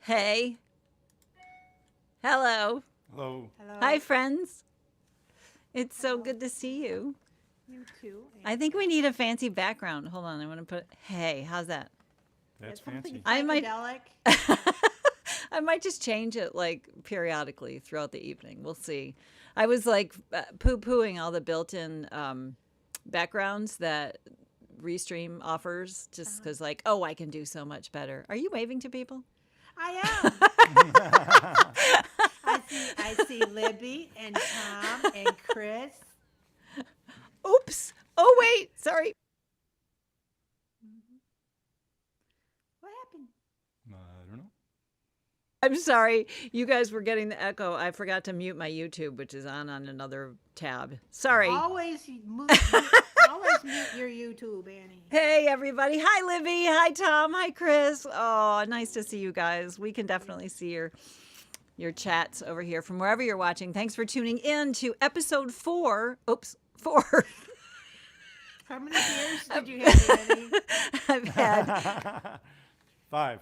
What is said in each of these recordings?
Hey. Hello. Hello. Hello. Hi, friends. It's so good to see you. You too. I think we need a fancy background. Hold on. I want to put, hey, how's that? That's something fancy. I might- psychedelic. I might just change it like periodically throughout the evening. We'll see. I was like poo-pooing all the built-in backgrounds that Restream offers just because like, oh, I can do so much better. Are you waving to people? I am. I see Libby and Tom and Chris. Oops. Oh, wait. Sorry. What happened? I don't know. I'm sorry. You guys were getting the echo. I forgot to mute my YouTube, which is on another tab. Sorry. Always mute your YouTube, Annie. Hey, everybody. Hi, Libby. Hi, Tom. Hi, Chris. Oh, nice to see you guys. We can definitely see your chats over here from wherever you're watching. Thanks for tuning in to episode 4. Oops, 4. How many beers did you have, Annie? I've had, 5.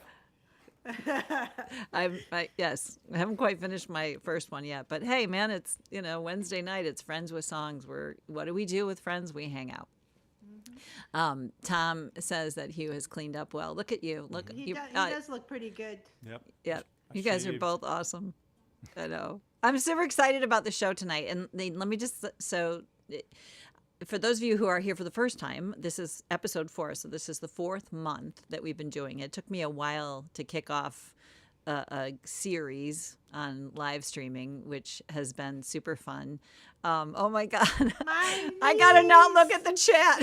yes, I haven't quite finished my first one yet. But hey, man, it's, Wednesday night. It's Friends with Songs. What do we do with friends? We hang out. Tom says that Hugh has cleaned up well. Look at you. Look, He does look pretty good. Yep. Yeah, you guys are shaved. both awesome. I know. I'm super excited about the show tonight. And let me just, for those of you who are here for the first time, this is episode 4. So this is the 4th month that we've been doing it. It took me a while to kick off a series on live streaming, which has been super fun. Oh my God. I got to not look at the chat.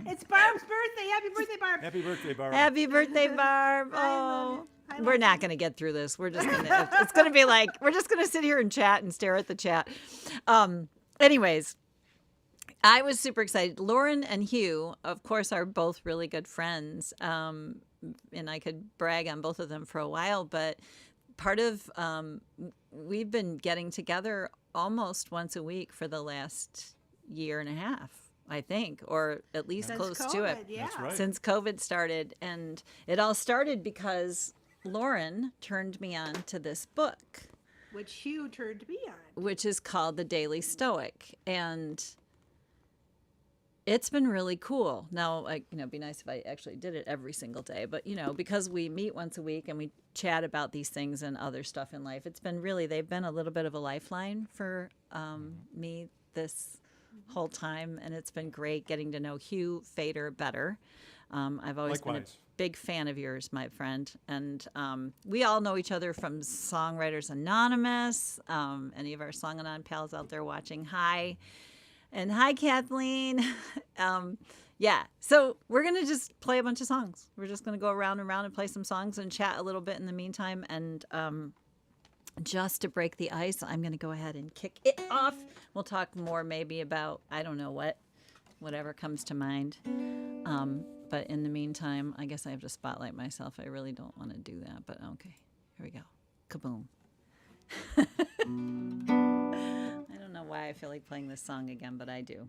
It's Barb's birthday. Happy birthday, Barb. Happy birthday, Barbara. Happy birthday, Barb. I love Oh, you. I love we're you. not going to get through this. We're just going to, it's going to be like, we're just going to sit here and chat and stare at the chat. Anyways, I was super excited. Lauren and Hugh, of course, are both really good friends. And I could brag on both of them for a while, but part of, we've been getting together almost once a week for the last year and a half, I think, or at least Since close COVID, to it. yeah. That's right. Since COVID started. And it all started because Lauren turned me on to this book, Which Hugh turned me on. which is called The Daily Stoic. And it's been really cool. Now, it'd be nice if I actually did it every single day, but because we meet once a week and we chat about these things and other stuff in life, they've been a little bit of a lifeline for me this whole time, and it's been great getting to know Hugh Fader better. I've always been a Likewise. big fan of yours, my friend, and we all know each other from Songwriters Anonymous. Any of our Song Anon pals out there watching, hi. And hi, Kathleen. Yeah, so we're going to just play a bunch of songs. We're just going to go around and around and play some songs and chat a little bit in the meantime. And just to break the ice, I'm going to go ahead and kick it off. We'll talk more maybe about, I don't know whatever comes to mind. But in the meantime, I guess I have to spotlight myself. I really don't want to do that, but okay. Here we go. Kaboom. I don't know why I feel like playing this song again, but I do.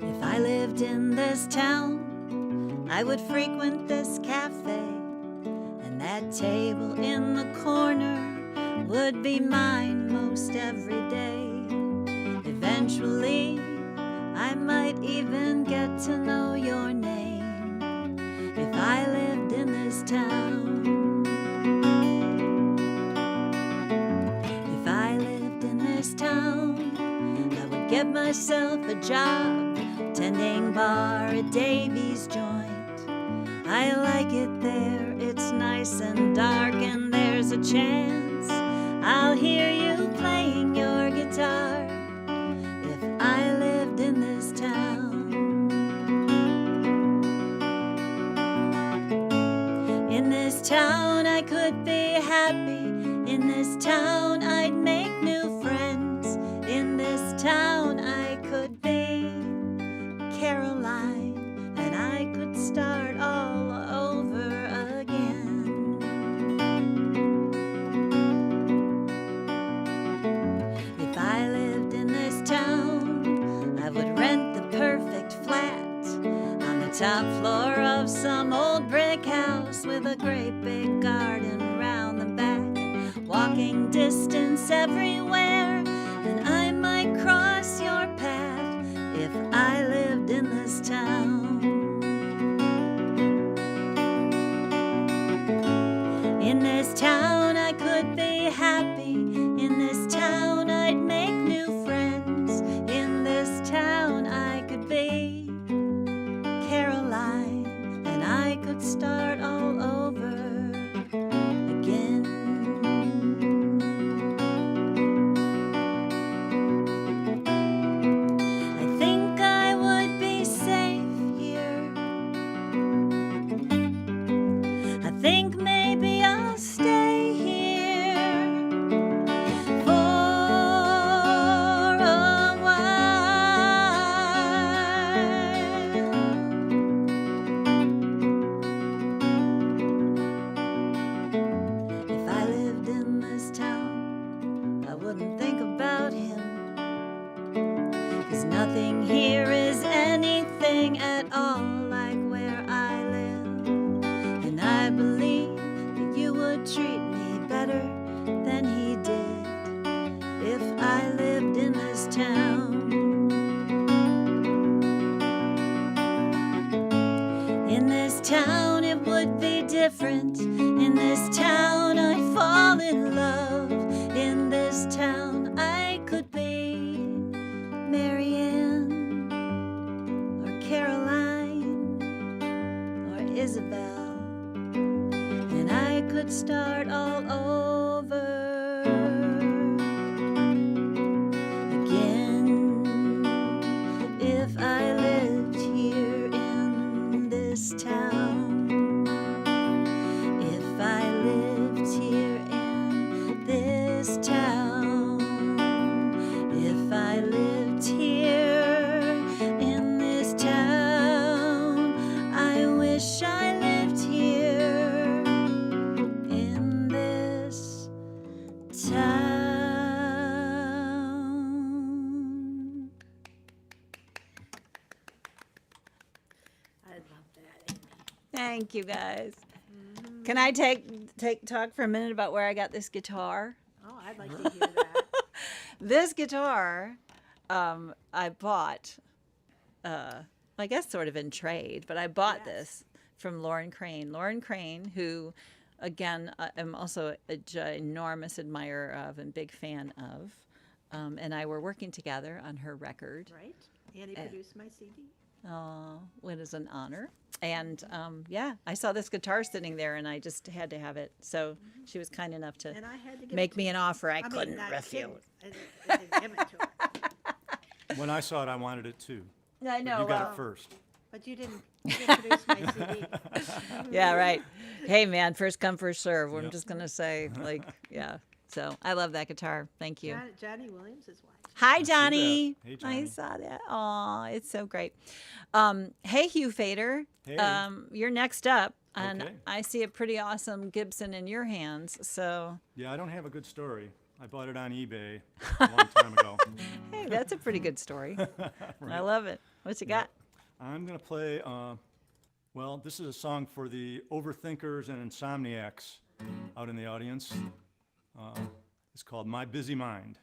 If I lived in this town, I would frequent this cafe, and that table in the corner would be mine most every day. Eventually, I might even get to know your name if I lived in this town. If I lived in this town, I would get myself a job tending bar at Davy's Joint. I like it there, it's nice and dark, and there's a chance I'll hear you playing your guitar if I lived in this town. In this town I could be happy, in this town I'd make new friends, in this town I could a great big garden round the back, walking distance everywhere, and I might cross your path if I lived in this town. In this town I could be happy, in this town I'd make new friends, in this town I could be Caroline, and I could start all over again. I think I would be safe here. I think maybe I'll stay here for a while. If I lived in this town, I wouldn't think about him, 'cause nothing here is anything at all like where I live. And I believe that you would treat me better than he did if I lived in this town. In this town it would be different. In this town I'd fall in love. In this town I could be Marianne or Caroline or Isabel, and I could start all over again if I lived here in this town. If I lived here in this town. If I lived here in this town. I wish I lived here in this town. I love that, Amy. Thank you, guys. Can I talk for a minute about where I got this guitar? Oh, I'd like to hear that. This guitar I bought, I guess sort of in trade, but I bought this from Lauren Crane. Lauren Crane, who, again, I'm also a ginormous admirer of and big fan of, and I were working together on her record. Right? Annie produced my CD. Oh, it is an honor. And yeah, I saw this guitar sitting there, and I just had to have it. So she was kind enough to And I had to give make it to me her. an offer I mean, couldn't not refuse. kidding. I didn't give it to her. When I saw it, I wanted it too. I But know. you got well, it first. But you didn't produce my CD. yeah, right. Hey, man, first come, first serve. I'm Yep. just going to say, like, yeah. So I love that guitar. Thank you. Johnny Williams' wife. Hi, see Johnny. that. Hey, I Johnny. saw that. Aw, it's so great. Hey, Hugh Fader. Hey. You're next up. And Okay. I see a pretty awesome Gibson in your hands. So, Yeah, I don't have a good story. I bought it on eBay a long time ago. hey, that's a pretty good story. I Right. love it. What you got? I'm going to play, well, this is a song for the overthinkers and insomniacs out in the audience. It's called My Busy Mind.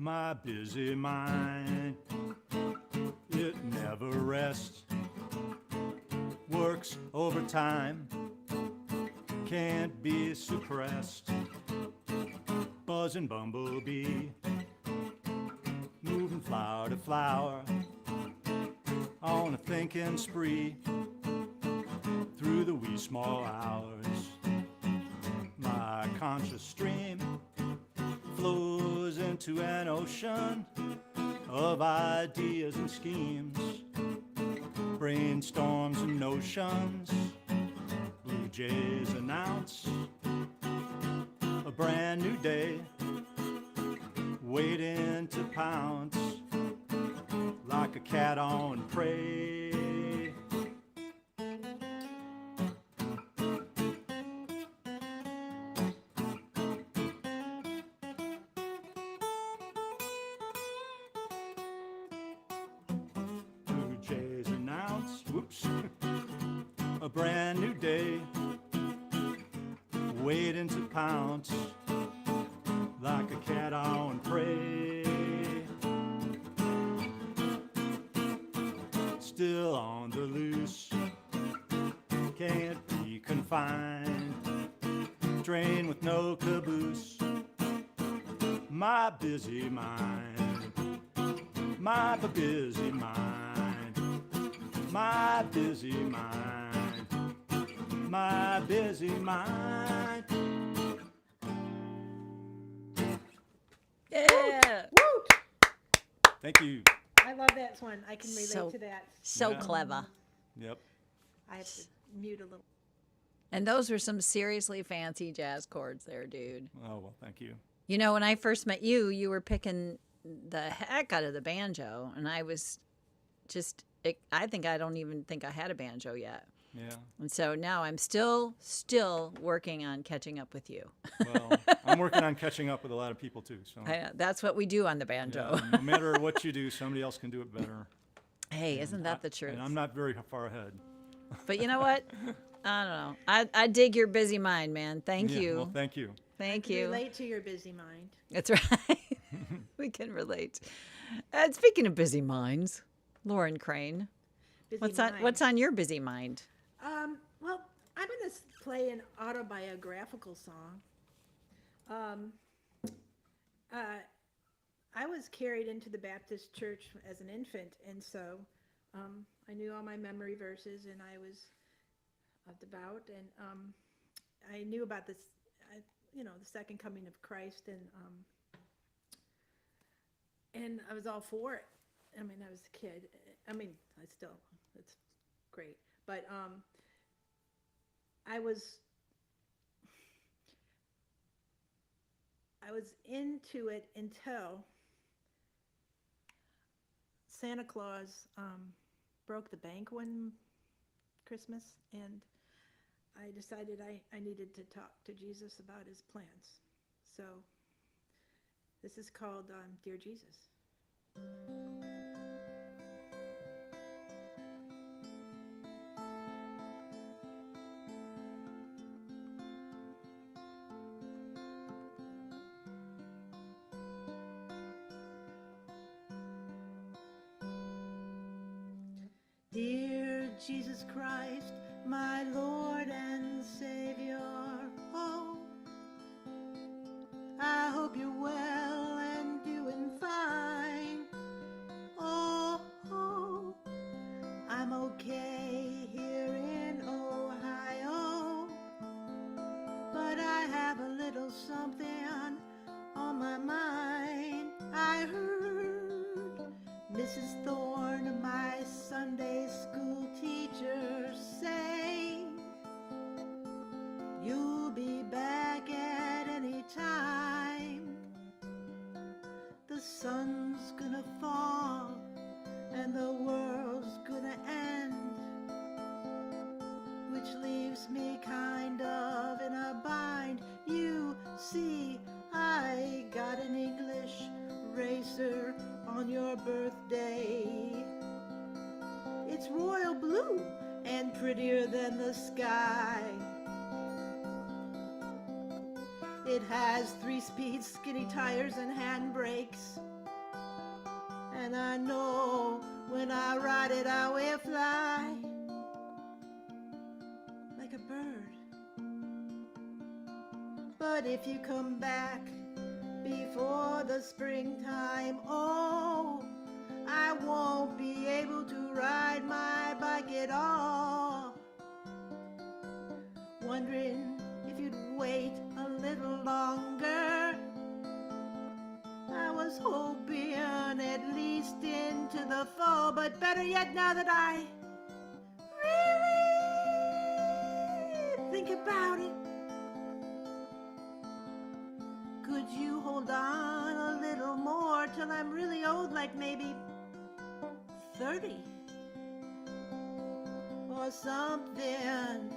My busy mind, it never rests, works overtime, can't be suppressed. Buzzing bumblebee, moving flower to flower, on a thinking spree, through the wee small hours. My conscious stream flows into an ocean of ideas and schemes, brainstorms and notions. Blue jays announce a brand new day, waiting to pounce like a cat on prey. Blue jays announce, whoops, a brand new day, waiting to pounce like a cat on prey. Still on the loose, can't be confined, train with no caboose. My busy mind, my busy mind, my busy mind, my busy mind. Yeah. Woot! Thank you. I love that one. I can relate So- to that. So Yeah. clever. Yep. I have to mute a little. And those were some seriously fancy jazz chords there, dude. Oh, well, thank you. You know, when I first met you, you were picking the heck out of the banjo, and I was just, I don't even think I had a banjo yet. Yeah. And so now I'm still working on catching up with you. Well, I'm working on catching up with a lot of people too. So That's what we do on the banjo. yeah, no matter what you do, somebody else can do it better. Hey, isn't that the truth? And I'm not very far ahead. But you know what? I don't know. I dig your busy mind, man. Thank Yeah, you. Well, thank you. Thank you. Relate to your busy mind. That's right. We can relate. And speaking of busy minds, Lauren Crane, Busy what's mind. on your busy mind? Well, I'm going to play an autobiographical song. I was carried into the Baptist church as an infant, and so I knew all my memory verses, and I was devout, and I knew about this, the second coming of Christ, and I was all for it. I mean, I was a kid. It's great, but I was into it until Santa Claus broke the bank one Christmas, and I decided I needed to talk to Jesus about his plans. So this is called Dear Jesus. Dear Jesus Christ, my Lord and Savior, oh, I hope you're well and doing fine. Oh, I'm okay here in Ohio, but I have a little something on my mind. I heard Mrs. Thorne, my Sunday school teacher, say you'll be back at any time. The sun's gonna fall and the world's gonna end, which leaves me kind of in a bind. You see, I got an English racer on your birthday. It's royal blue and prettier than the sky. It has 3-speed skinny tires and handbrakes, and I know when I ride it I will fly like a bird. But if you come back before the springtime, oh, I won't be able to ride my bike at all. Wondering if you'd wait a little longer. I was hoping at least into the fall, but better yet, now that I really think about it, could you hold on a little more till I'm really old, like maybe 30 or something?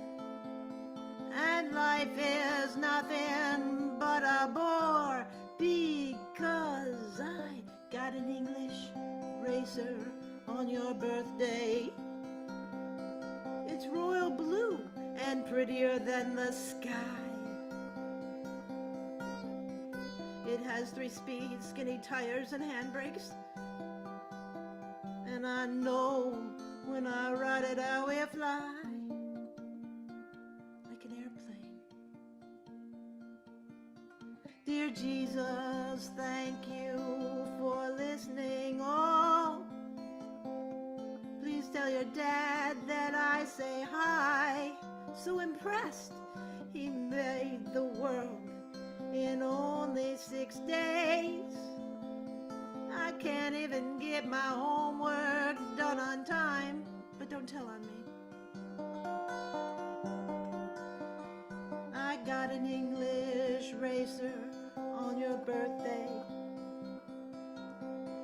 And life is nothing but a bore, because I got an English racer on your birthday. It's royal blue prettier than the sky. It has 3 speeds, skinny tires, and handbrakes. And I know when I ride it, I will fly like an airplane. Dear Jesus, thank you for listening. Oh, please tell your dad that I say hi. So impressed, he made the world in only 6 days. I can't even get my homework done on time, but don't tell on me. I got an English racer on your birthday.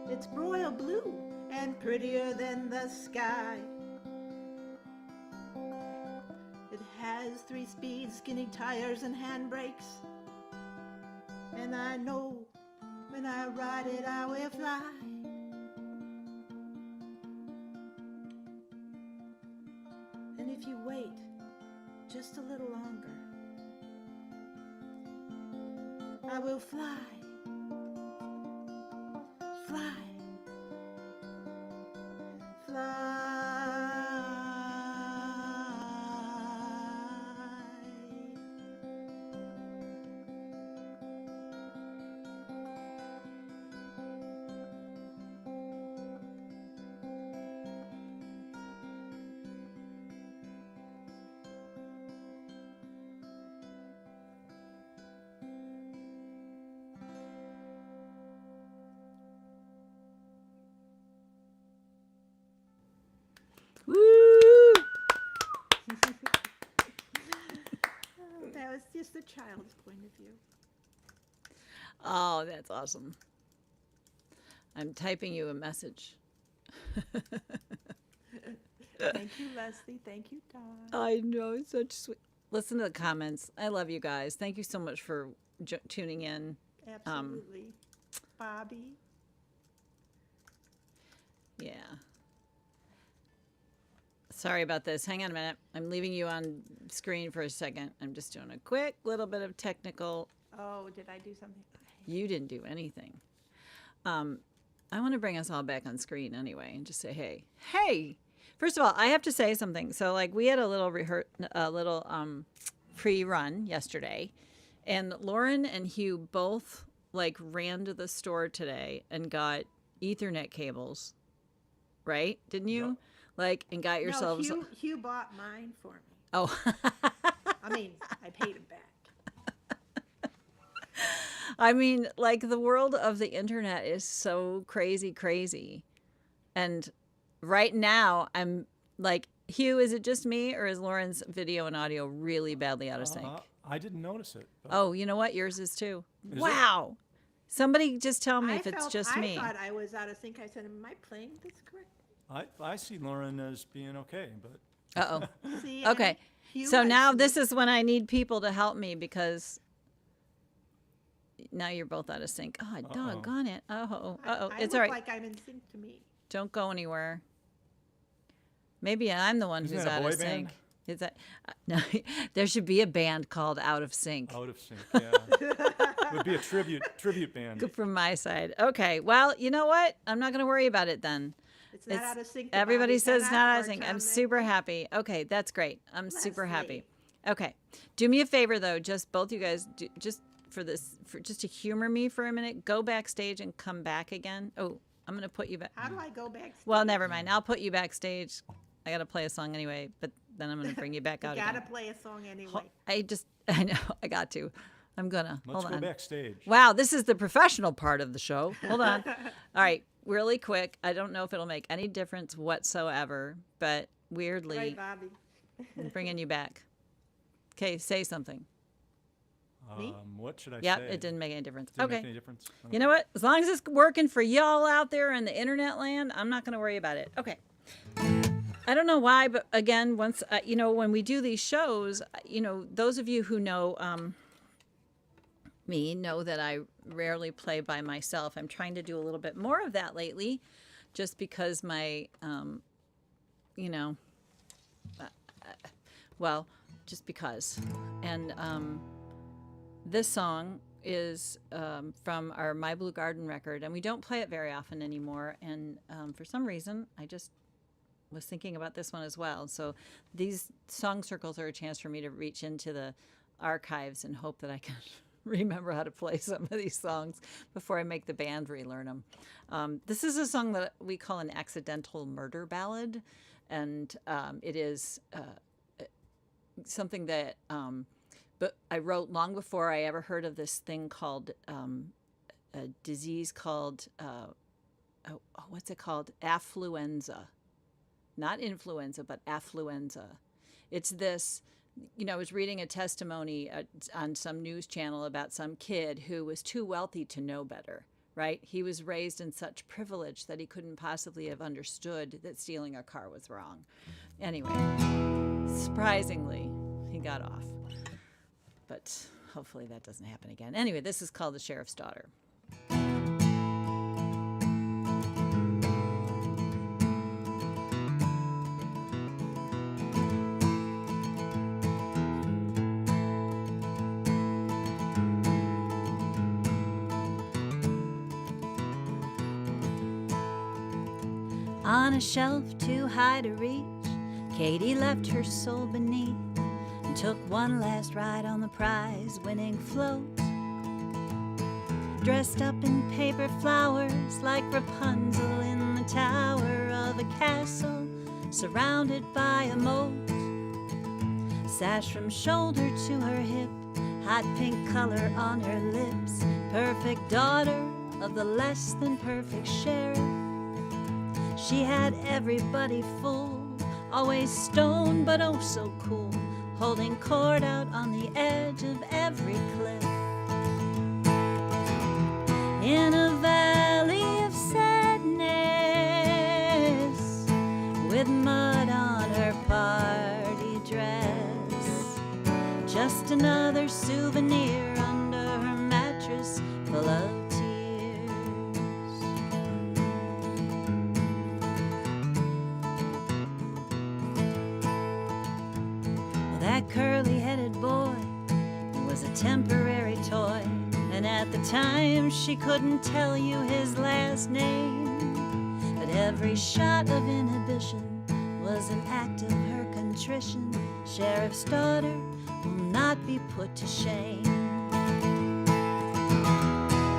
It's royal blue and prettier than the sky. It has 3 speeds, skinny tires, and handbrakes. And I know when I ride it, I will fly. And if you wait just a little longer, I will fly, fly, fly. Woo! That was just the child's point of view. Oh, that's awesome. I'm typing you a message. Thank you, Leslie. Thank you, Dawn. I know, it's such sweet. Listen to the comments. I love you guys. Thank you so much for tuning in. Absolutely. Bobby. Yeah. Sorry about this. Hang on a minute. I'm leaving you on screen for a second. I'm just doing a quick little bit of technical. Oh, did I do something? You didn't do anything. I want to bring us all back on screen anyway and just say, hey, hey. First of all, I have to say something. So, like, we had a little pre-run yesterday, and Lauren and Hugh both like ran to the store today and got Ethernet cables. Right? Didn't you? Yep. Like, and got yourselves. No, Hugh bought mine for me. Oh. I mean, I paid him back. I mean, like, the world of the internet is so crazy. And right now, I'm like, Hugh, is it just me or is Lauren's video and audio really badly out of sync? I didn't notice it. But Oh, you know what? Yours is too. Is it? Somebody just tell me if it's just I me. thought I was out of sync. I said, am I playing this correct? I see Lauren as being okay, but Uh-oh. See, Okay. and Hugh, So I now see. this is when I need people to help me because now you're both out of sync. Oh, doggone it. Uh-oh. Uh-oh. I It's look all right. like I'm in sync to me. Don't go anywhere. Maybe I'm the one Isn't who's that a out boy of sync. band? Is that no? There should be a band called Out of Sync. out of sync. Yeah, it would be a tribute band. Good from my side. Okay. Well, you know what? I'm not going to worry about it then. It's not out of sync. to Everybody Bobby. says Cannot not out of work sync. on I'm that. super happy. Okay, that's great. I'm super happy. Leslie. Okay. Do me a favor though, just both you guys, just for just to humor me for a minute. Go backstage and come back again. Oh, I'm going to put you back. How do I go backstage? Well, never mind. I'll put you backstage. I got to play a song anyway, but then I'm going to bring you back out Gotta again. play a song anyway. I know, I got to. I'm going to. Let's Hold go on. backstage. Wow, this is the professional part of the show. Hold on. All right, really quick. I don't know if it'll make any difference whatsoever, but weirdly, Right, Bobby. I'm bringing you back. Okay, say something. Me? What should I Yep, say? it didn't make any difference. Didn't Okay. make any difference. You know what? As long as it's working for y'all out there in the internet land, I'm not going to worry about it. Okay. I don't know why, but again, once, when we do these shows, those of you who know me know that I rarely play by myself. I'm trying to do a little bit more of that lately just because my, just because. And this song is from our My Blue Garden record, and we don't play it very often anymore. And for some reason, I just was thinking about this one as well. So these song circles are a chance for me to reach into the archives and hope that I can remember how to play some of these songs before I make the band relearn them. This is a song that we call an accidental murder ballad, and it is something that but I wrote long before I ever heard of this thing called a disease called what's it called? Affluenza. Not influenza, but affluenza. It's this, I was reading a testimony on some news channel about some kid who was too wealthy to know better, right? He was raised in such privilege that he couldn't possibly have understood that stealing a car was wrong. Anyway, surprisingly, he got off. But hopefully that doesn't happen again. Anyway, this is called The Sheriff's Daughter. On a shelf too high to reach, Katie left her soul beneath and took one last ride on the prize-winning float. Dressed up in paper flowers like Rapunzel in the tower of a castle surrounded by a moat. Sash from shoulder to her hip, hot pink color on her lips, perfect daughter of the less than perfect sheriff. She had everybody fooled, always stoned but oh so cool, holding court out on the edge of every cliff. In a valley of sadness, with mud on her party dress, just another souvenir under her mattress full of curly-headed boy was a temporary toy, and at the time she couldn't tell you his last name. But every shot of inhibition was an act of her contrition. Sheriff's daughter will not be put to shame.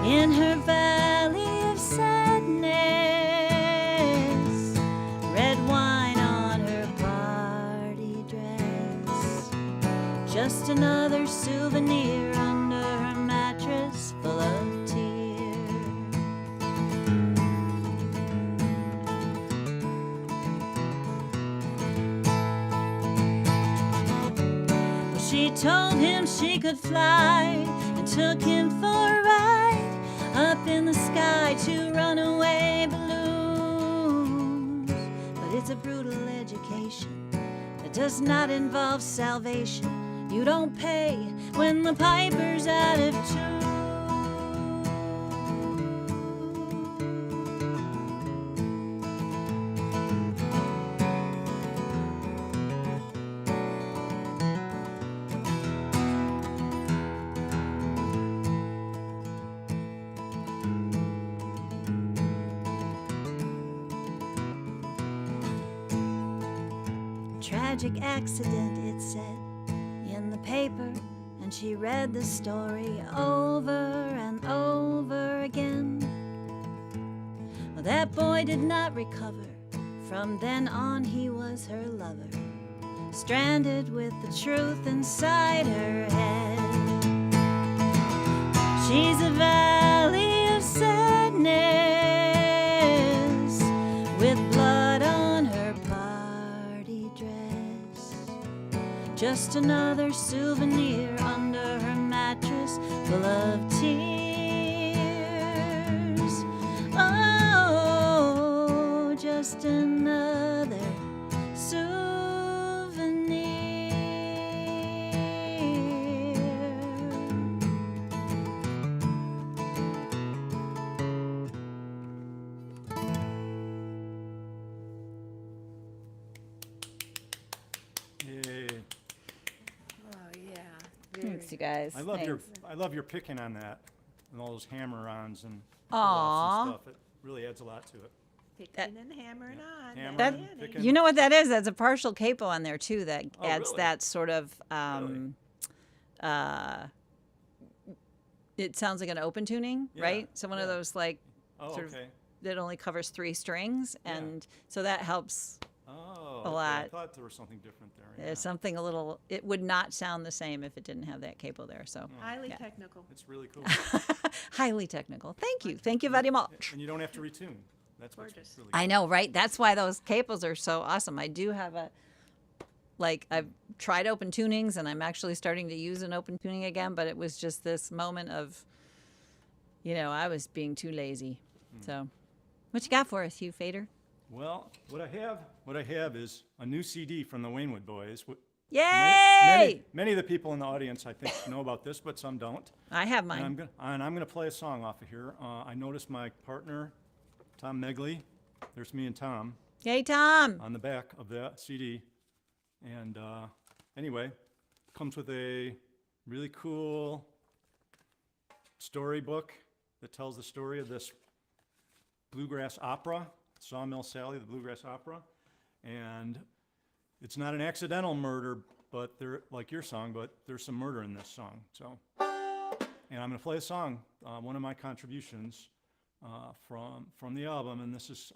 In her valley of sadness, red wine on her party dress, just another souvenir under her mattress full of tears. Well, she told him she could fly and took him for a ride up in the sky to runaway balloons. But it's a brutal education that does not involve salvation. You don't pay when the piper's out of tune. Tragic accident, it said in the paper, and she read the story over and over again. Well, that boy did not recover. From then on he was her lover, stranded with the truth inside her head. She's a valley of sadness with blood on her party dress, just another souvenir under her mattress full of tears. Oh, just another souvenir. Yay. Thanks, you guys. I love Thanks. I love your picking on that and all those hammer-ons and Aw. pull-offs and stuff. It really adds a lot to it. Picking and hammering on. Hammering, Danny. picking. You know what that is? That's a partial capo on there too. That Oh, adds really? that sort of. It sounds like an open tuning, Yeah, right? So one of yeah. those like Oh, sort of okay. that only covers 3 strings, Yeah. and so that helps. Oh, a okay. I lot. thought there was something different there. Yeah. It's something a little. It would not sound the same if it didn't have that capo there. So Highly Yeah. technical. It's really cool. highly technical. Thank you very much. And you don't have to retune. That's what's Gorgeous. really I know, right? That's why those capos are so awesome. I do have I've tried open tunings, and I'm actually starting to use an open tuning again, but it was just this moment of, I was being too lazy. So, what you got for us, Hugh Fader? Well, what I have is a new CD from the Wainwood Boys. Yay! Many of the people in the audience, I think, know about this, but some don't. I have And I'm mine. gonna play a song off of here. I noticed my partner, Tom Megley, there's me and Tom Yay, Tom! on the back of that CD. And anyway, comes with a really cool storybook that tells the story of this bluegrass opera, Sawmill Sally, the bluegrass opera. And it's not an accidental murder, but like your song, but there's some murder in this song. So, and I'm gonna play a song, one of my contributions from the album, and this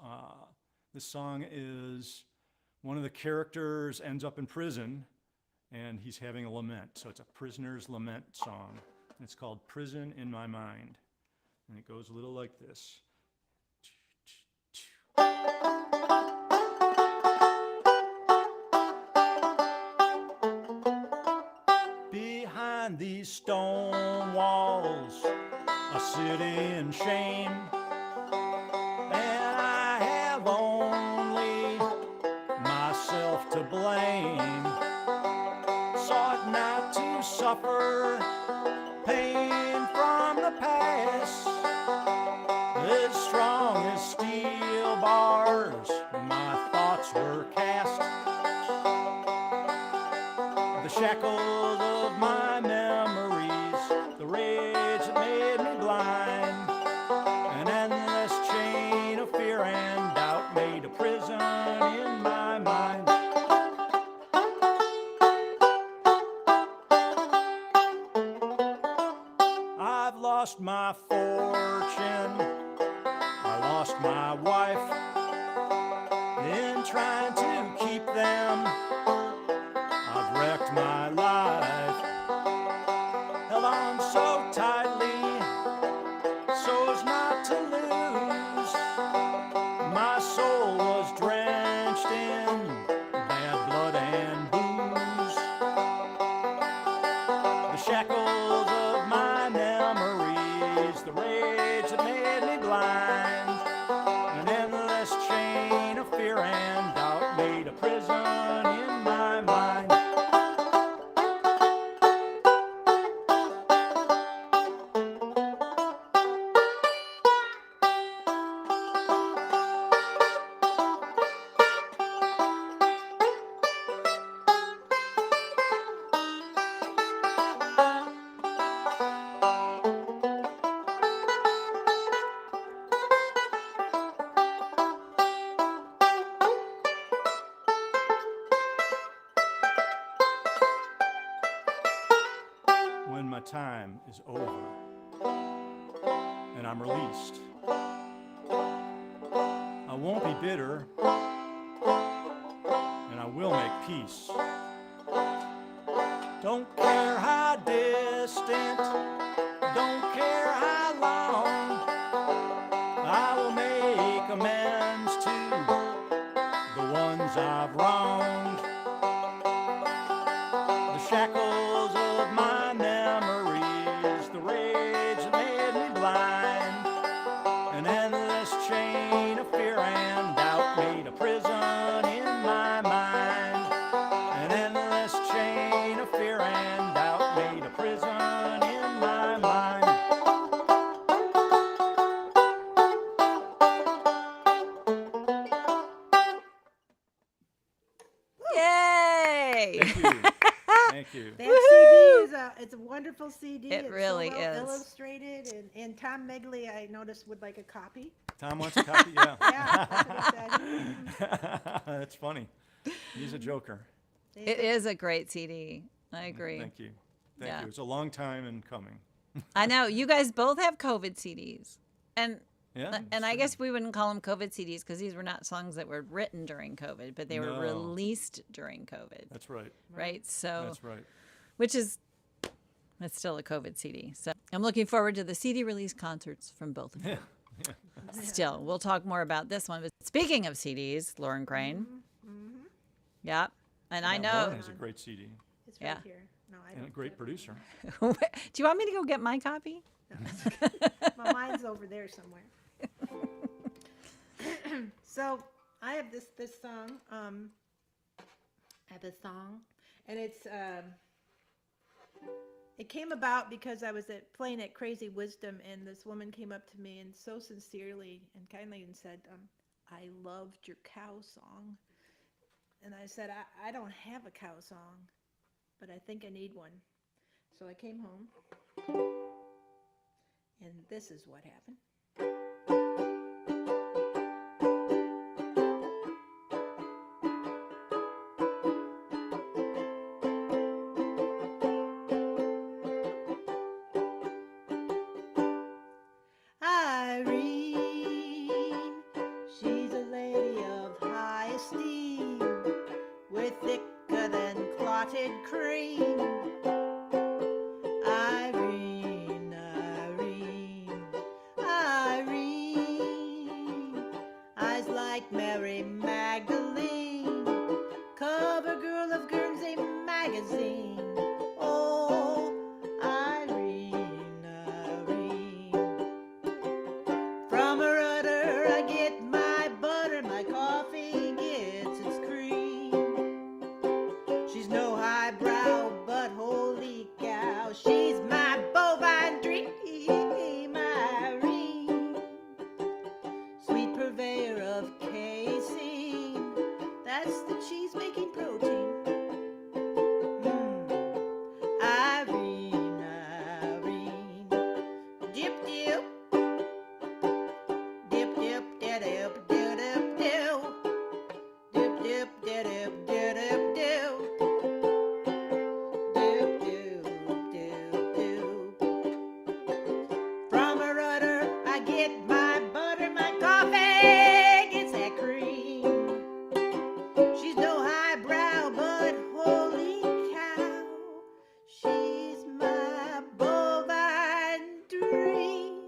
song is one of the characters ends up in prison, and he's having a lament. So it's a prisoner's lament song, and it's called "Prison in My Mind," and it goes a little like this. Behind these stone walls, I sit in shame, and I have only myself to blame. Sought not to suffer pain from the past. As strong as steel bars, my thoughts were cast. The shackles of my memories, the rage that made me blind, an endless chain of fear and doubt made a prison in my mind. I've lost my fortune, I lost my wife. In trying to keep them, I've wrecked my life. Held on so tightly, so as not to lose. My soul was drenched in bad blood and booze. The shackles of my memories, the rage that made me blind, an endless chain of fear and doubt made a prison in my mind. When my time is over and I'm released, I won't be bitter and I will make peace. Don't care how distant, don't care how long, I will make amends to the ones I've wronged. The shackles of my memories, the rage that made me blind, an endless chain of fear and doubt made a prison in my mind. An endless chain of fear and doubt made a prison in my mind. Yay! Thank you. Thank you. That CD is it's a wonderful CD. It It's really so well is. illustrated, and Tom Megley, I noticed, would like a copy. Tom wants a copy? Yeah. Yeah, that's what it said. That's funny. He's a joker. It is a great CD. I agree. Thank you. Thank Yeah. you. It's a long time in coming. I know you guys both have COVID CDs, and Yeah. and I guess we wouldn't call them COVID CDs because these were not songs that were written during COVID, but they were No. released during COVID, That's right. right? So, That's right. which is, it's still a COVID CD. So I'm looking forward to the CD release concerts from both of you. Yeah. Still, we'll talk more about this one. But speaking of CDs, Lauren Crane. Yeah, and I Yeah, know. Lauren has a great CD It's right Yeah. here. No, I and a don't. great producer. Do you want me to go get my copy? Well, mine's over there somewhere. So I have this song. I have this song, and it's it came about because I was playing at Crazy Wisdom, and this woman came up to me and so sincerely and kindly and said, "I loved your cow song," and I said, "I don't have a cow song, but I think I need one." So I came home. And this is what happened. Irene, she's a lady of high esteem, with thicker than clotted cream. Irene, Irene, Irene, eyes like Mary Magdalene, cover girl of Guernsey magazine. Oh, Irene, Irene. From her udder I get my butter, my coffee gets its cream. She's no highbrow, but holy cow, she's my bovine dream, Irene. Sweet purveyor of casein, that's the cheese-making protein. Irene, Irene. Dip, dip. Dip, dip, dip, dip, dip, dip. Dip, dip, dip, dip, dip, dip. Dip, dip, dip, dip. From her udder I get my butter, my coffee gets that cream. She's no highbrow, but holy cow, she's my bovine dream.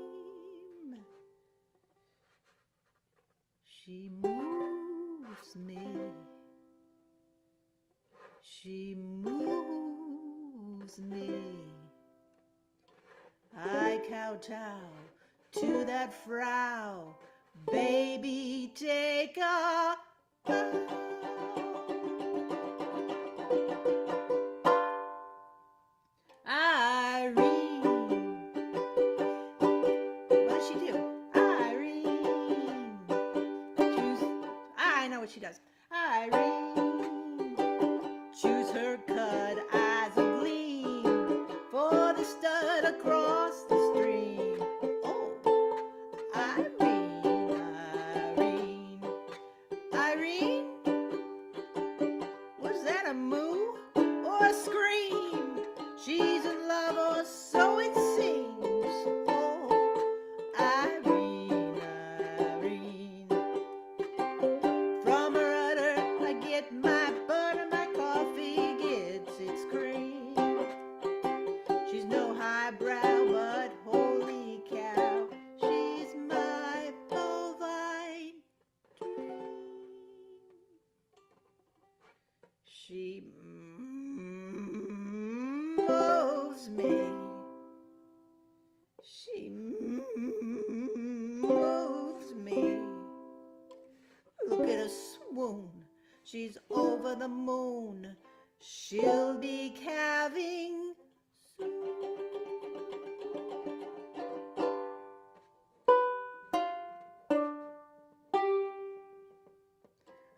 She moves me. She moves me. I kowtow to that Frau. Baby, take a bow. Irene. What does she do? Irene. I know what she does. Irene. Choose her cut eyes a gleam for the stud across the stream. Oh, Irene, Irene, Irene. Was that a moo or a scream? She's in love, or so it seems. Oh, Irene, Irene. From her udder I get my butter, my coffee gets its cream. She's no highbrow, but holy cow, she's my bovine dream. She moves me. She moves me. Look at her swoon. She's over the moon. She'll be calving soon.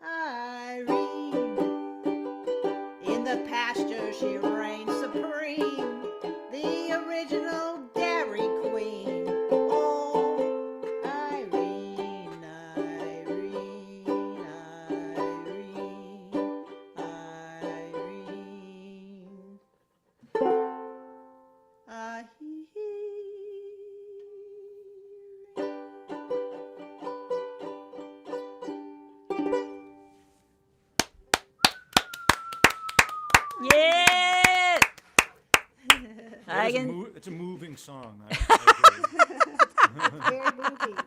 Irene, in the pasture she ran. wagon. It's a moving song. I Very moving.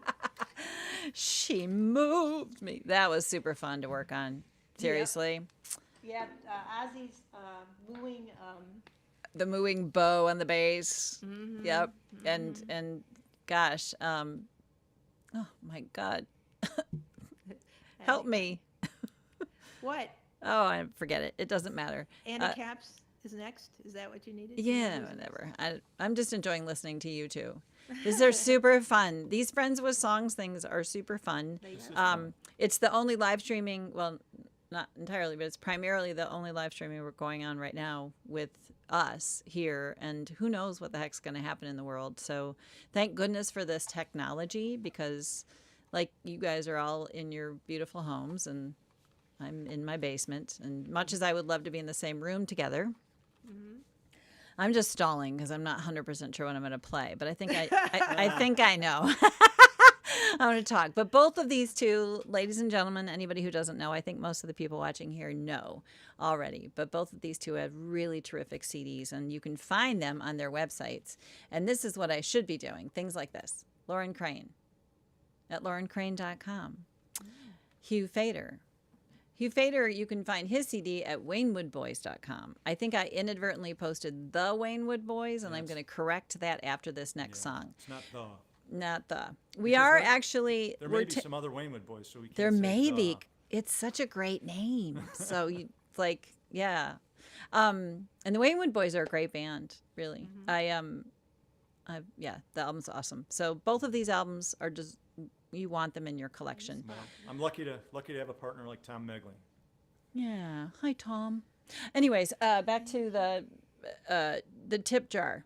She moved me. That was super fun to work on. Seriously. Yeah, Ozzy's mooing. The mooing bow on the bass. Yep. And gosh, oh my God. Help me. What? Oh, I forget it. It doesn't matter. Andy Caps is next. Is that what you needed? Yeah, whatever. I'm just enjoying listening to you too. These are super fun. These Friends with Songs things are super fun. It's the only live streaming, well, not entirely, but it's primarily the only live streaming we're going on right now with us here. And who knows what the heck's going to happen in the world. So thank goodness for this technology, because like you guys are all in your beautiful homes and I'm in my basement. And much as I would love to be in the same room together, I'm just stalling because I'm not 100% sure what I'm going to play, but I think I think I know. I'm going to talk. But both of these two, ladies and gentlemen, anybody who doesn't know, I think most of the people watching here know already. But both of these two have really terrific CDs, and you can find them on their websites. And this is what I should be doing. Things like this. Lauren Crane at laurencrane.com. Hugh Fader. Hugh Fader, you can find his CD at waynewoodboys.com. I think I inadvertently posted the Waynewood Boys, and I'm going to correct that after this next song. It's not the. Not the. We are actually. There may be some other Waynewood Boys, so we can't There say may the. be. It's such a great name. So you like, yeah. And the Waynewood Boys are a great band, really. Yeah, the album's awesome. So both of these albums are just, you want them in your collection. Well, I'm lucky to have a partner like Tom Megley. Yeah. Hi, Tom. Anyways, back to the tip jar.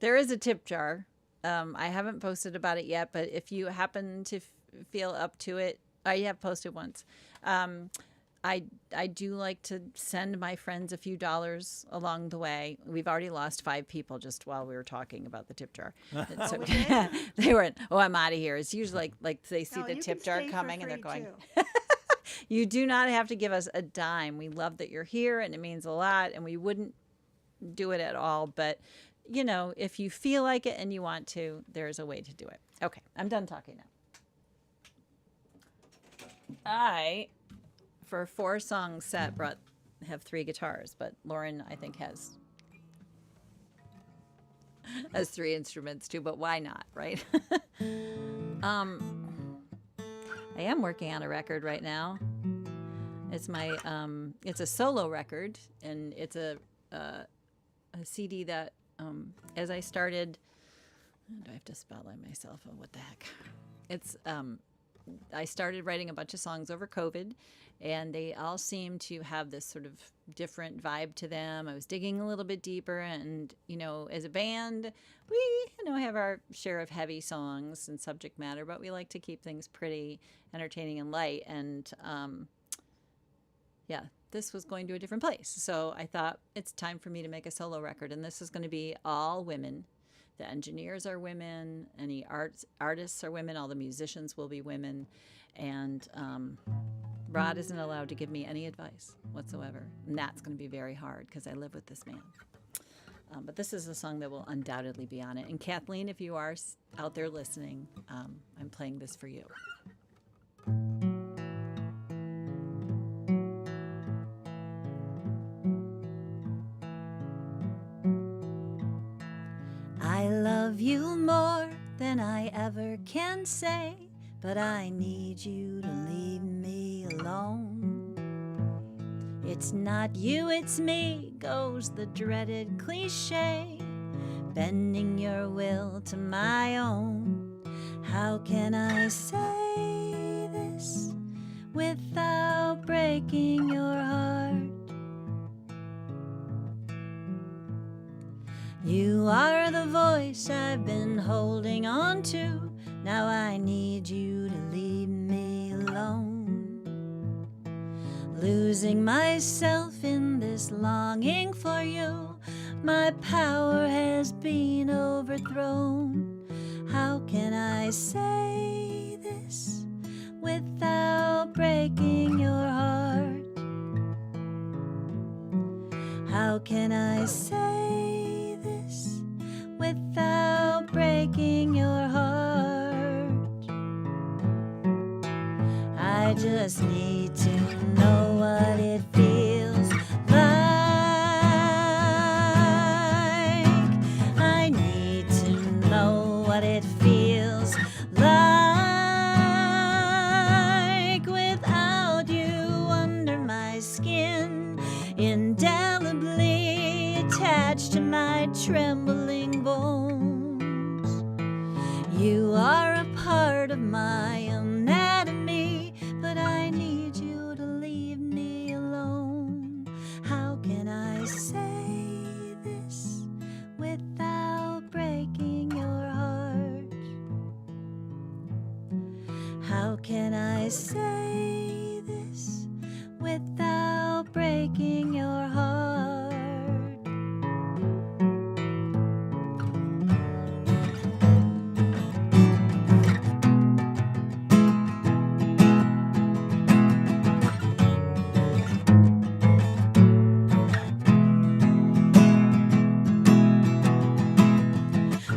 There is a tip jar. I haven't posted about it yet, but if you happen to feel up to it, I have posted once. I do like to send my friends a few dollars along the way. We've already lost 5 people just while we were talking about the tip jar. So, they weren't, oh, I'm out of here. It's usually like they see the tip jar coming and they're going, you do not have to give us a dime. We love that you're here and it means a lot, and we wouldn't do it at all. But, you know, if you feel like it and you want to, there's a way to do it. Okay, I'm done talking now. For a 4-song set, have 3 guitars, but Lauren, I think, has 3 instruments too, but why not, right? I am working on a record right now. It's my, it's a solo record, and it's a CD that, as I started, do I have to spell it myself? Oh, what the heck? It's, I started writing a bunch of songs over COVID, and they all seem to have this sort of different vibe to them. I was digging a little bit deeper, and, you know, as a band, we, you know, have our share of heavy songs and subject matter, but we like to keep things pretty entertaining and light. And, yeah, this was going to a different place. So I thought it's time for me to make a solo record, and this is going to be all women. The engineers are women, any artists are women, all the musicians will be women, and Rod isn't allowed to give me any advice whatsoever, and that's going to be very hard because I live with this man. But this is a song that will undoubtedly be on it. And Kathleen, if you are out there listening, I'm playing this for you. I love you more than I ever can say, but I need you to leave me alone. It's not you, it's me, goes the dreaded cliche, bending your will to my own. How can I say this without breaking your heart? You are the voice I've been holding on to. Now I need you to leave me alone. Losing myself in this longing for you, my power has been overthrown. How can I say this without breaking your heart? How can I say this I just need to know what it feels like. I need to know what it feels like without you under my skin, indelibly attached to my trembling bones. You are a part of my anatomy, but I need you to leave me alone. How can I say this without breaking your heart? How can I say this without breaking your heart?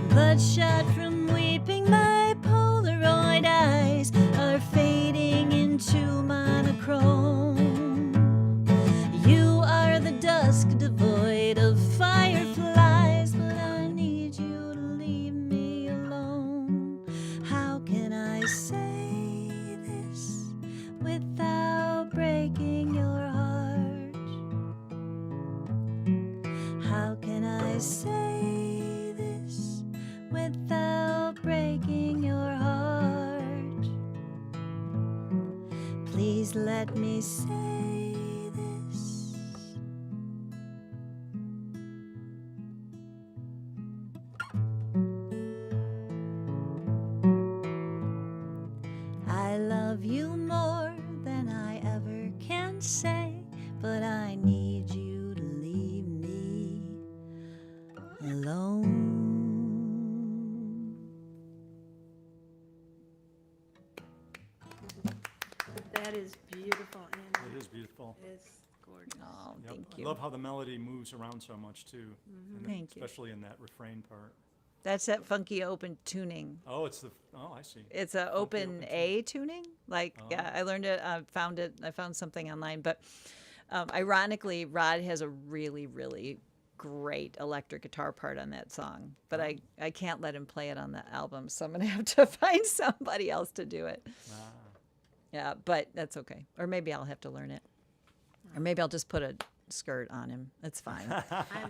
Bloodshot from weeping, my Polaroid eyes are fading into monochrome. You are the dusk devoid of fireflies, but I need you to leave me alone. How can I say this without breaking your heart? How can I say this without breaking your heart? Please let me say this. I love you more than I ever can say, but I need you to leave me alone. That is beautiful, Andy. It is beautiful. It's gorgeous. Oh, Yep. thank I you. love how the melody moves around so much too, and Thank you. especially in that refrain part. That's that funky open tuning. Oh, I see. It's a open A tuning. Like, Oh. yeah, I learned it. I found something online. But ironically, Rod has a really, really great electric guitar part on that song. But I can't let him play it on the album, so I'm gonna have to find somebody else to do it. Ah. Yeah, but that's okay. Or maybe I'll have to learn it. Or maybe I'll just put a skirt on him. That's fine.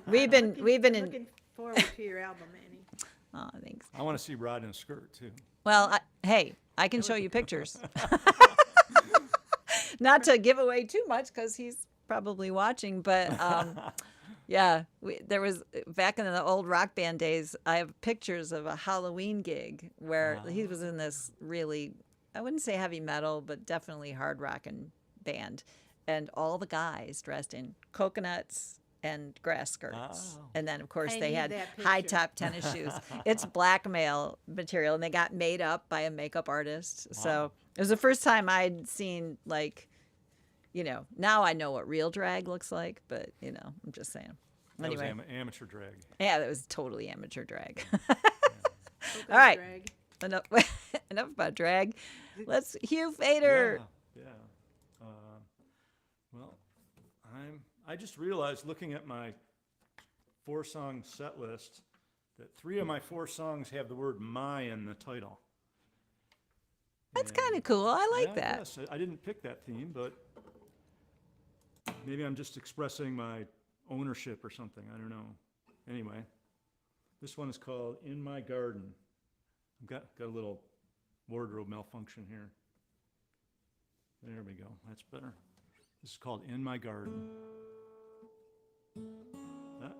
We've been in. looking forward to your album, Annie. Oh, thanks. I want to see Rod in a skirt too. Well, hey, I can show you pictures. Not to give away too much because he's probably watching, but yeah, there was back in the old rock band days. I have pictures of a Halloween gig where he was in this really, I wouldn't say heavy metal, but definitely hard rockin' band, and all the guys dressed in coconuts and grass skirts. Oh. And then, of course, I they need had that picture. high top tennis shoes. It's blackmail material, and they got made up by a makeup artist. So it was the first time I'd seen, like, now I know what real drag looks like, but, I'm just saying. That Anyway, was amateur drag. yeah, that was totally amateur drag. Coconut All right. drag. Enough about drag. Let's Hugh Fader. Yeah. Well, I just realized looking at my 4-song set list that 3 of my 4 songs have the word "my" in the title. That's And- kind of cool. I like yeah, that. yes, I didn't pick that theme, but maybe I'm just expressing my ownership or something. I don't know. Anyway, this one is called "In My Garden." I've got a little wardrobe malfunction here. There we go. That's better. This is called "In My Garden." Ah.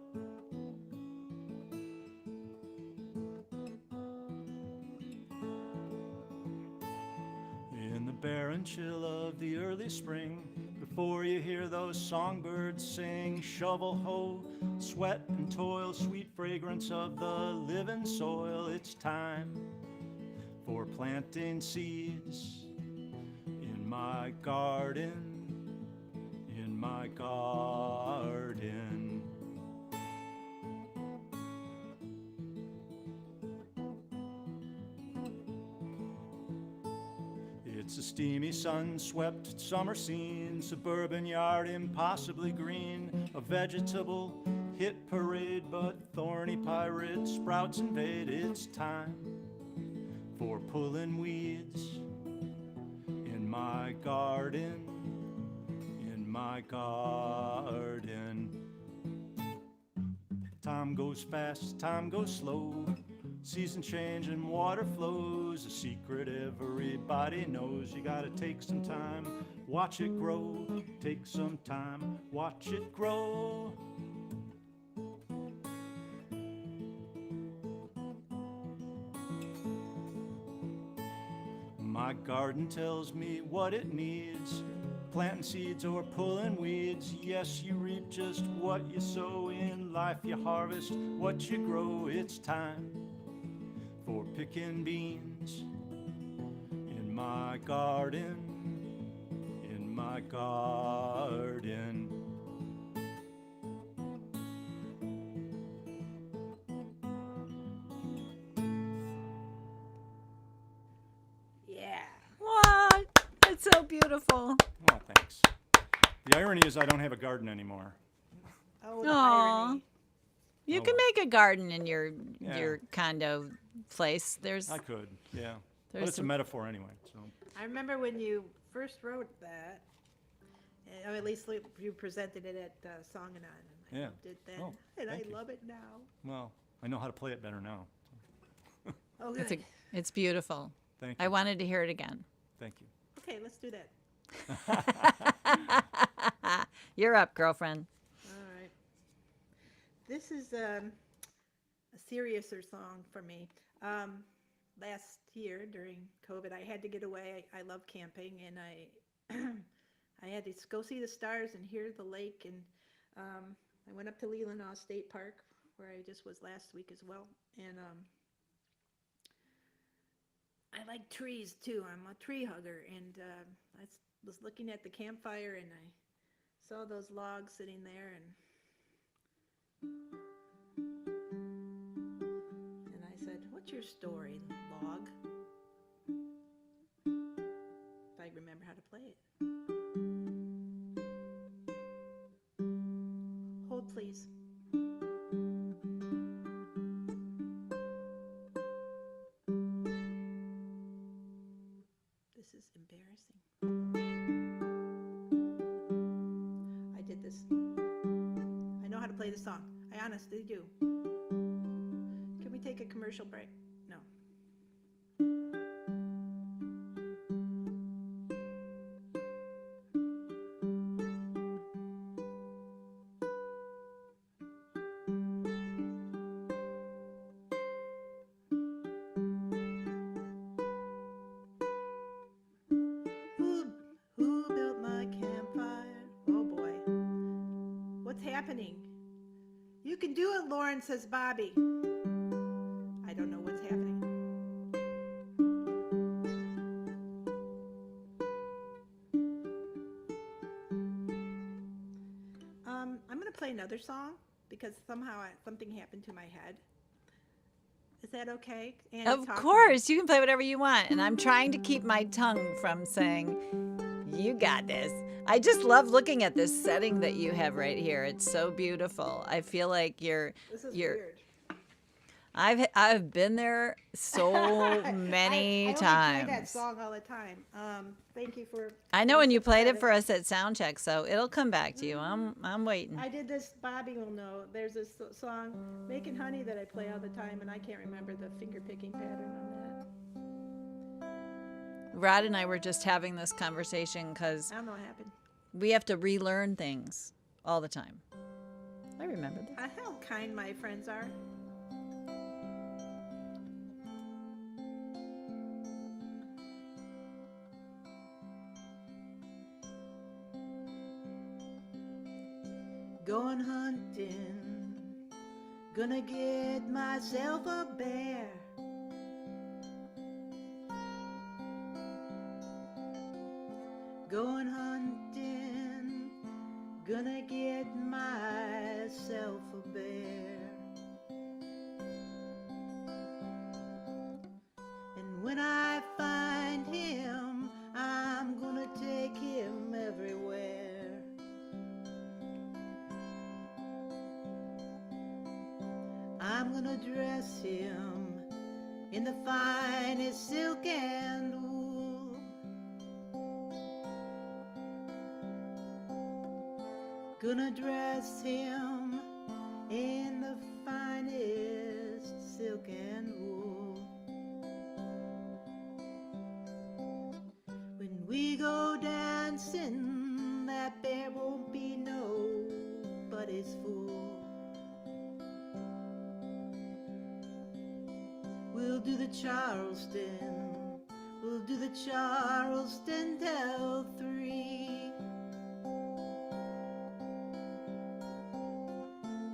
In the barren chill of the early spring, before you hear those songbirds sing, shovel hoe, sweat and toil, sweet fragrance of the living soil, it's time for planting seeds in my garden, in my garden. It's a steamy sun-swept summer scene, suburban yard impossibly green, a vegetable hit parade, but thorny pirate sprouts invade. It's time for pulling weeds in my garden, in my garden. Time goes fast, time goes slow, season change and water flows, a secret everybody knows. You gotta take some time, watch it grow, take some time, watch it grow. My garden tells me what it needs, planting seeds or pulling weeds. Yes, you reap just what you sow. In life you harvest what you grow. It's time for picking beans in my garden, in my garden. Yeah. What? It's so beautiful. Oh, thanks. The irony is I don't have a garden anymore. Oh, the Aw. irony. You Oh, can well. make a garden in your Yeah. condo place. There's I could, yeah. But There's it's a some- metaphor anyway, so. I remember when you first wrote that, or at least you presented it at Song and On. And Yeah. I did that, Oh, and I thank you. love it now. Well, I know how to play it better now. Oh, it's good. it's beautiful. Thank you. I wanted to hear it again. Thank you. Okay, let's do that. You're up, girlfriend. All right. This is a seriouser song for me. Last year during COVID, I had to get away. I love camping, and I had to go see the stars and hear the lake. And I went up to Leelanau State Park, where I just was last week as well. And I like trees too. I'm a tree hugger, and I was looking at the campfire, and I saw those logs sitting there, and I said, "What's your story, log?" If I remember how to play it. Hold, please. This is embarrassing. I did this. I know how to play the song. I honestly do. Can we take a commercial break? No. Who built my campfire? Oh boy. What's happening? You can do it, Lauren, says Bobby. I don't know what's happening. I'm going to play another song because somehow something happened to my head. Is that okay? Annie, Of talk to me. course, you can play whatever you want. And I'm trying to keep my tongue from saying, "You got this." I just love looking at this setting that you have right here. It's so beautiful. I feel like This is weird. I've been there so many I times. only play that song all the time. Thank you for. I know, and you played it credit. for us at Soundcheck, so it'll come back to you. I'm waiting. I did this. Bobby will know. There's this song, "Making Honey," that I play all the time, and I can't remember the finger picking pattern on that. Rod and I were just having this conversation because I don't know what happened. we have to relearn things all the time. I remember that. How kind my friends are. Going hunting, gonna get myself a bear. Going hunting, gonna get myself a bear. And when I find him, gonna dress him in the finest silk and wool. Gonna dress him in the finest silk and wool. When we go dancing, that bear won't be nobody's fool. We'll do the Charleston, we'll do the Charleston till 3.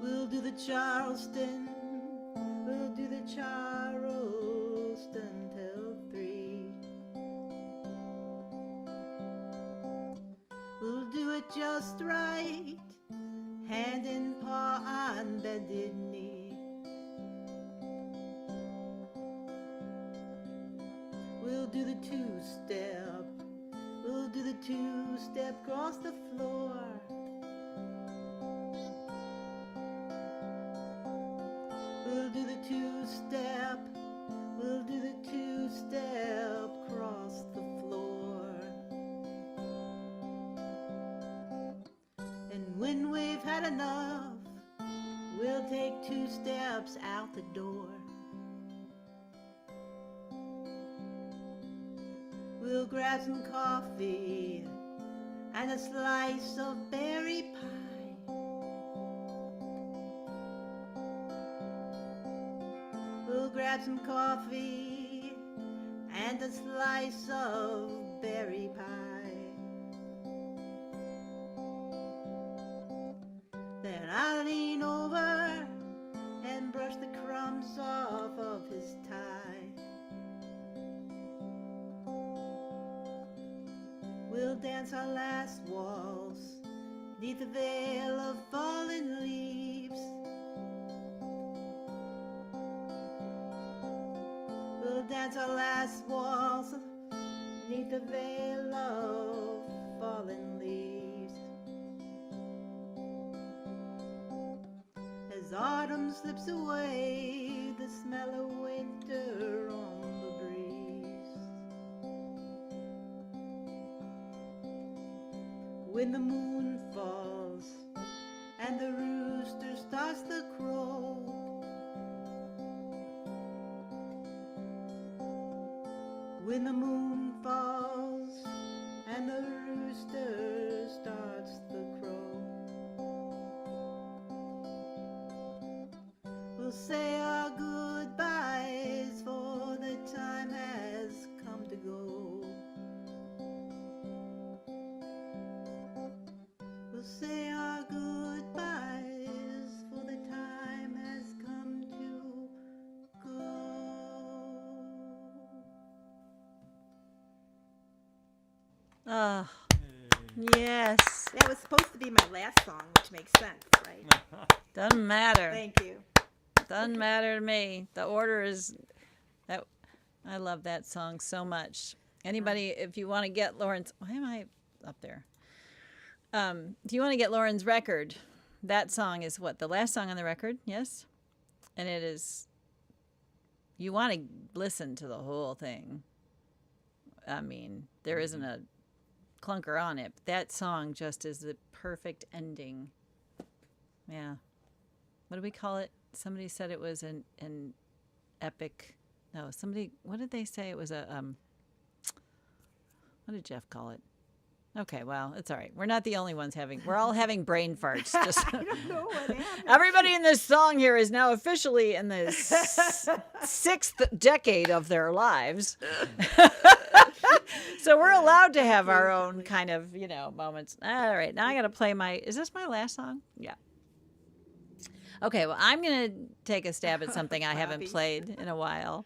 We'll do the Charleston, we'll do the Charleston till 3. We'll do it just right, hand in paw on bended knee. We'll do the two-step, we'll do the two-step across the floor. We'll do the two-step, we'll do the two-step across the floor. And when we've had enough, we'll take 2 steps out the door. We'll grab some coffee and a slice of berry pie. We'll grab some coffee and a slice of berry pie. Then I'll lean over and brush the crumbs off of his tie. We'll dance our last waltz neath the veil of fallen leaves. We'll dance our last waltz neath the veil of fallen leaves. As autumn slips away, the smell of winter on the breeze. When the moon falls and the rooster starts to crow, when the moon falls and the rooster starts to crow, we'll say our goodbyes, for the time has come to go. We'll say our goodbyes, for the time has come to go. Oh, yes. That was supposed to be my last song, which makes sense, right? Doesn't matter. Thank you. Doesn't matter to me. The order is that. I love that song so much. Anybody, if you want to get Lauren's, why am I up there? If you want to get Lauren's record, that song is what, the last song on the record? Yes, and it is. You want to listen to the whole thing. I mean, there isn't a clunker on it. That song just is the perfect ending. Yeah. What do we call it? Somebody said it was an epic. No, somebody. What did they say? It was a. What did Jeff call it? Okay, well, it's all right. We're not the only ones having. We're all having brain farts. Just I don't know what happened. everybody in this song here is now officially in the 6th decade of their lives. So we're allowed to have our own kind of, moments. All right, now I got to play my. Is this my last song? Yeah. Okay, well, I'm going to take a stab at something I haven't Bobby. played in a while.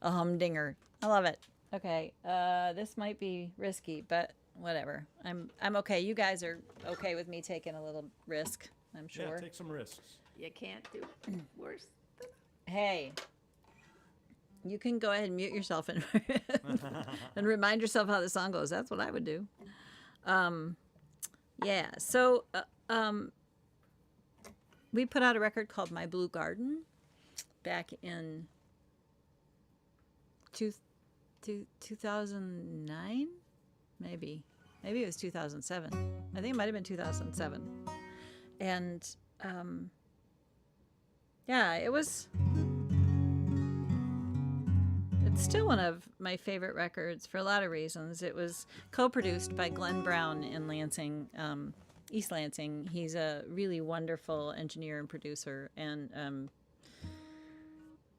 A humdinger. I love it. Okay, this might be risky, but whatever. I'm okay. You guys are okay with me taking a little risk, I'm Yeah, sure. take some risks. You can't do worse. Hey, you can go ahead and mute yourself and and remind yourself how the song goes. That's what I would do. Yeah. So we put out a record called My Blue Garden, back in 2009, maybe it was 2007. I think it might have been 2007. And yeah, it's still one of my favorite records for a lot of reasons. It was co-produced by Glenn Brown in Lansing, East Lansing. He's a really wonderful engineer and producer, and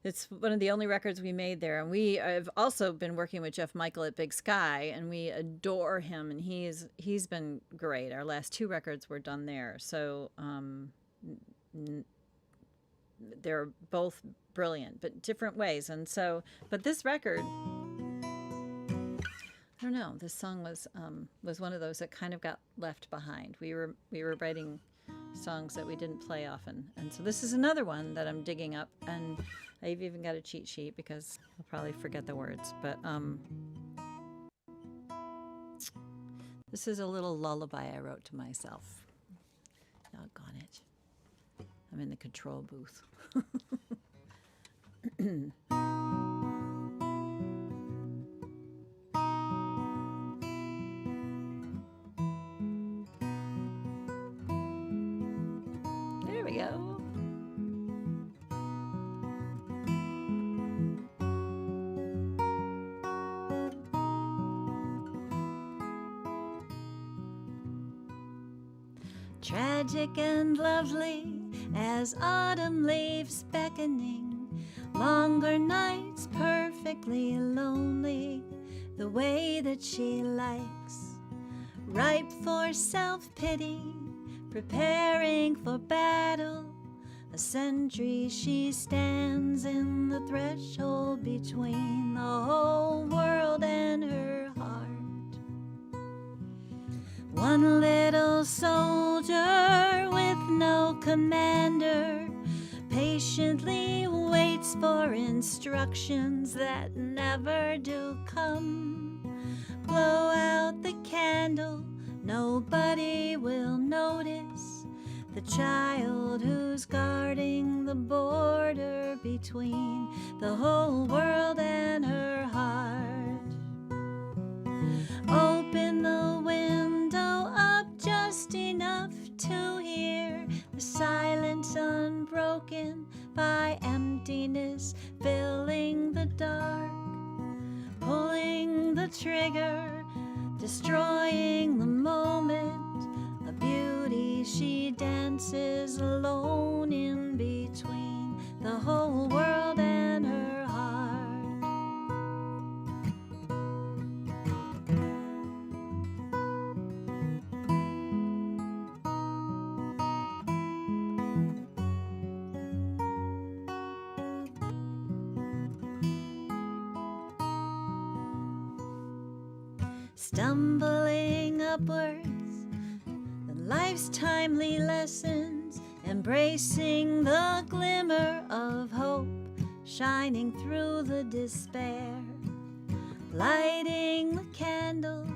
it's one of the only records we made there. And we have also been working with Jeff Michael at Big Sky, and we adore him, and he's been great. Our last 2 records were done there. So they're both brilliant, but different ways. And so, but this record, I don't know, this song was one of those that kind of got left behind. We were writing songs that we didn't play often, and so this is another one that I'm digging up, and I've even got a cheat sheet because I'll probably forget the words, but this is a little lullaby I wrote to myself. Doggone it, I'm in the control booth. There we go. Tragic and lovely as autumn leaves beckoning, longer nights perfectly lonely, the way that she likes, ripe for self-pity, preparing for battle. A sentry she stands in the threshold between the whole world and her heart. One little soldier with no commander patiently waits for instructions that never do come. Blow out the candle, nobody will notice the child who's guarding the border between the whole world and her heart. Open the window up just enough to hear the silence unbroken by emptiness filling the dark. Pulling the trigger, destroying the moment, a beauty she dances alone in between the whole world and her heart. Stumbling upwards, the life's timely lessons, embracing the glimmer of hope, shining through the despair. Lighting the candle,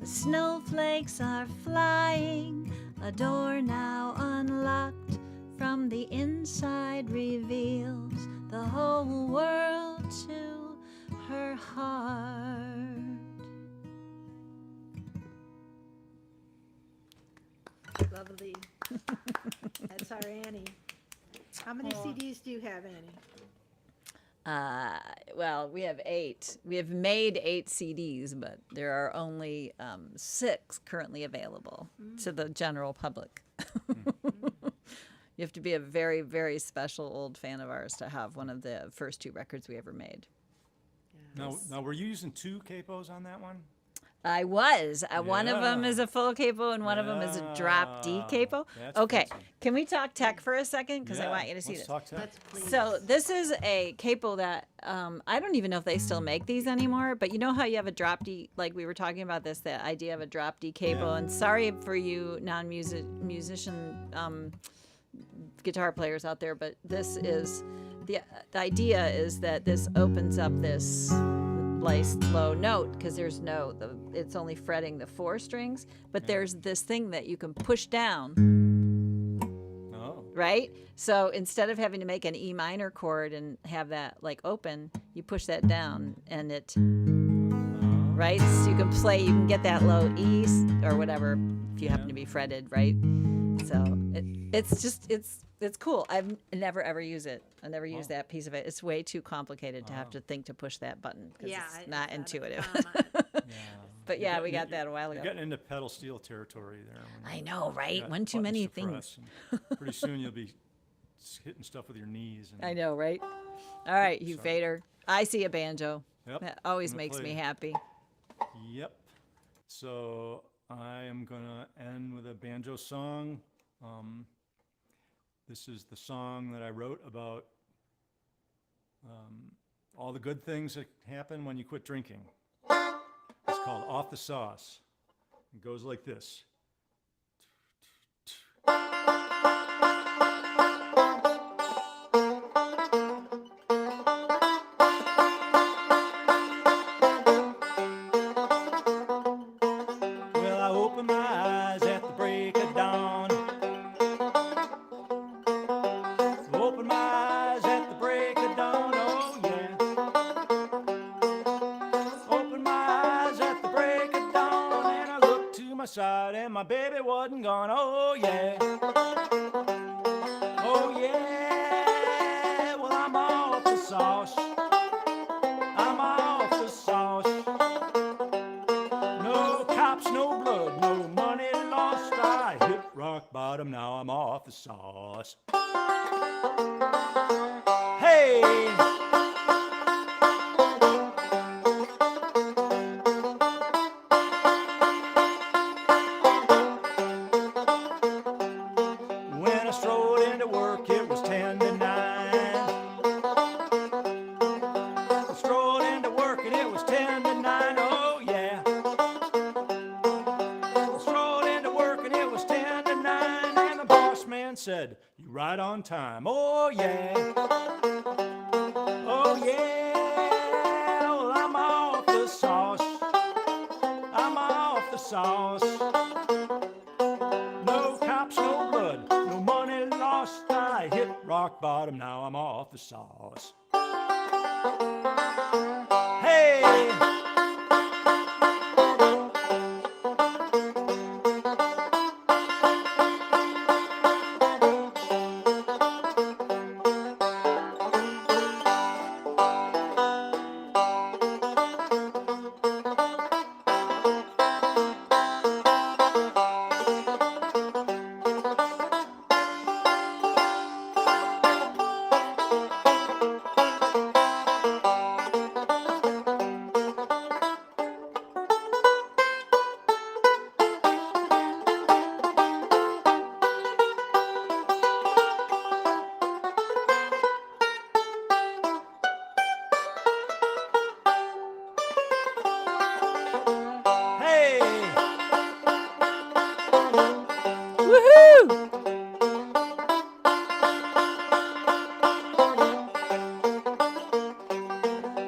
the snowflakes are flying, a door now unlocked from the inside reveals the whole world to her heart. Lovely. That's our Annie. How many CDs do you have, Annie? Well, we have 8. We have made 8 CDs, but there are only 6 currently available to the general public. You have to be a very, very special old fan of ours to have one of the first 2 records we ever made. Now, were you using 2 capos on that one? I was. One of them Yeah. is a full capo and one of them is a drop D capo. That's Okay, fancy. can we talk tech for a second? Because I Yeah, want you to see let's this. talk tech. Let's please. So this is a capo that I don't even know if they still make these anymore, but you know how you have a drop D, like we were talking about this, the idea of a drop D capo. Yeah. And sorry for you non-musician guitar players out there, but this is, the idea is that this opens up this nice low note because there's it's only fretting the 4 strings, but there's this thing that you can push down. Oh. right? So instead of having to make an E minor chord and have that like open, you push that down and it, right? So you can get that low E or whatever if you happen to be fretted, right? So it's cool. I've never ever used it. I never used that piece of it. It's way too complicated to have to think to push that button because it's not intuitive. But yeah, we got that a while ago. You're getting into pedal steel territory there. I know, right? got One too buttons many to press, things. and pretty soon you'll be hitting stuff with your knees. And I know, right? All right, Hugh Sorry. Fader. I see a banjo. Yep, That always I'm gonna makes play me it. happy. Yep. So I am going to end with a banjo song. This is the song that I wrote about all the good things that happen when you quit drinking. It's called Off the Sauce. It goes like this. Well, I opened my eyes at the break of dawn. Opened my eyes at the break of dawn, oh yeah. Opened my eyes at the break of dawn, and I looked to my side, and my baby wasn't gone, oh yeah. Oh yeah, well I'm off the sauce. I'm off the sauce. No cops, no blood, no money lost. I hit rock bottom, now I'm off the sauce. Hey! When I strolled into work, it was 10 to 9. I strolled into work and it was 10 to 9, oh yeah. I strolled into work and it was 10 to 9, and the boss man said, "You right on time, oh yeah. Oh yeah, well I'm off the sauce. I'm off the sauce. No cops, no blood, no money lost. I hit rock bottom, now I'm off the sauce. Hey! Hey! Woohoo!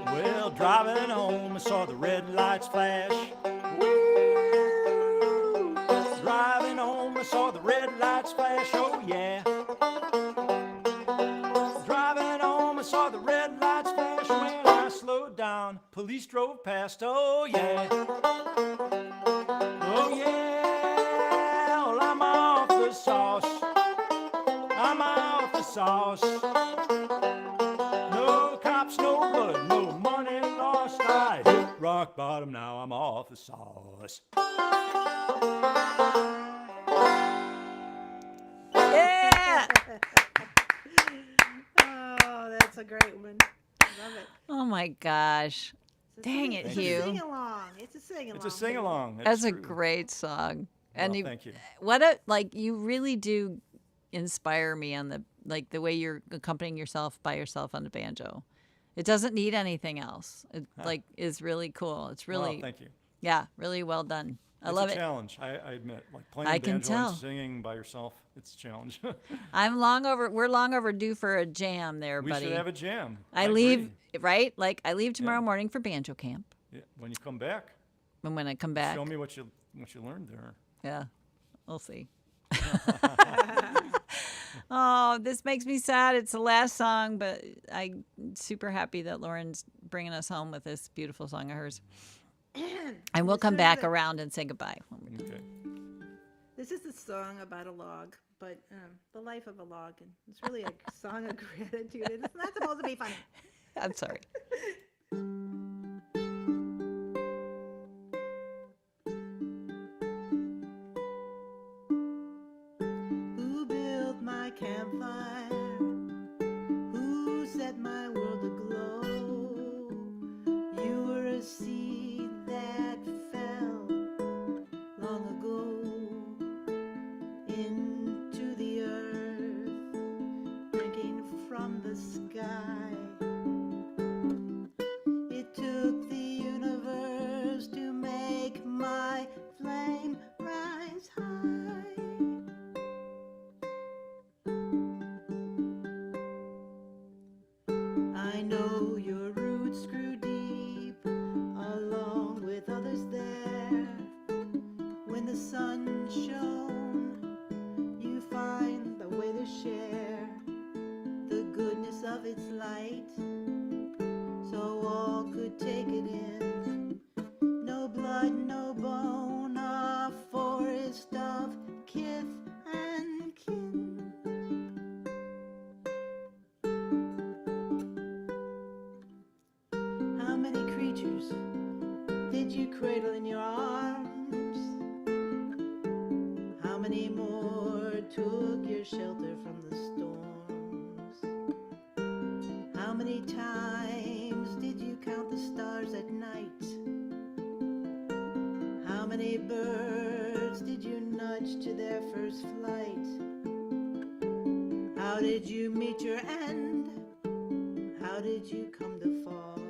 Well, driving home, I saw the red lights flash. Driving home, I saw the red lights flash, oh yeah. Driving home, I saw the red lights flash. When I slowed down, police drove past, oh yeah. Oh yeah, well I'm off the sauce. I'm off the sauce. No cops, no blood, no money lost. I hit rock bottom, now I'm off the sauce. Yeah! Oh, that's a great one. Love it. Oh my gosh. It's a Dang sing- it, it's Hugh. A sing along. It's a sing along. It's a sing along. That's a great song. And Well, you, thank you. what a like you really do inspire me on the way you're accompanying yourself by yourself on the banjo. It doesn't need anything else. It is really cool. It's really Well, thank you. yeah, really well done. I It's love a it. challenge. I admit, like playing I can banjo tell. and singing by yourself, it's a challenge. We're long overdue for a jam there, We buddy. should have a jam. I agree. leave right? Like I leave tomorrow morning for banjo camp. Yeah, when you come back, And when I come back, show me what you learned there. yeah, we'll see. Oh, this makes me sad. It's the last song, but I'm super happy that Lauren's bringing us home with this beautiful song of hers. And we'll This come is back a- around and say goodbye when we're done. Okay. This is a song about a log, but the life of a log, and it's really a song of gratitude. It's not supposed to be funny. I'm sorry. Who built my campfire? Who set my world aglow? You were a seed that fell long ago into the earth, drinking from the sky. It took the universe to make my flame rise high. I know your roots grew deep, along with others there. When the sun shone, you find the way to share the goodness of its light, so all could take it in. No blood, no bone, a forest of kith and kin. How many creatures did you cradle in your arms? How many more took your shelter from the storms? How many times did you count the stars at night? How many birds did you nudge to their first flight? How did you meet your end? How did you come to fall?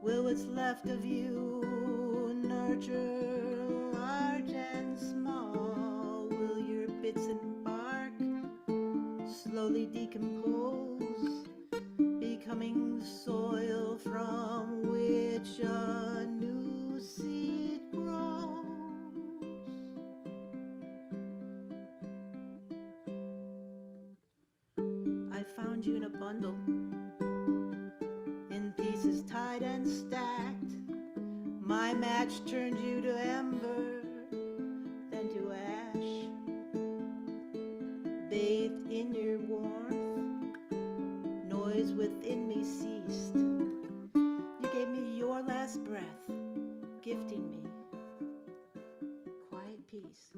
Will what's left of you nurture large and small? Will your bits and bark slowly decompose, becoming soil from which a new seed grows? I found you in a bundle, in pieces tied and stacked. My match turned you to ember, then to ash. Bathed in your warmth, noise within me ceased. You gave me your last breath, gifting me quiet peace.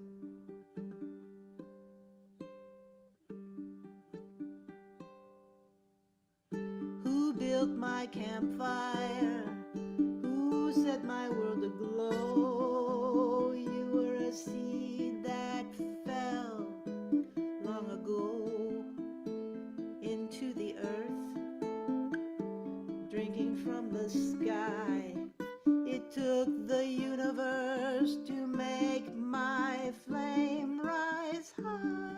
Who built my campfire? Who set my world aglow? You were a seed that fell long ago into the earth, drinking from the sky. It took the universe to make my flame rise high.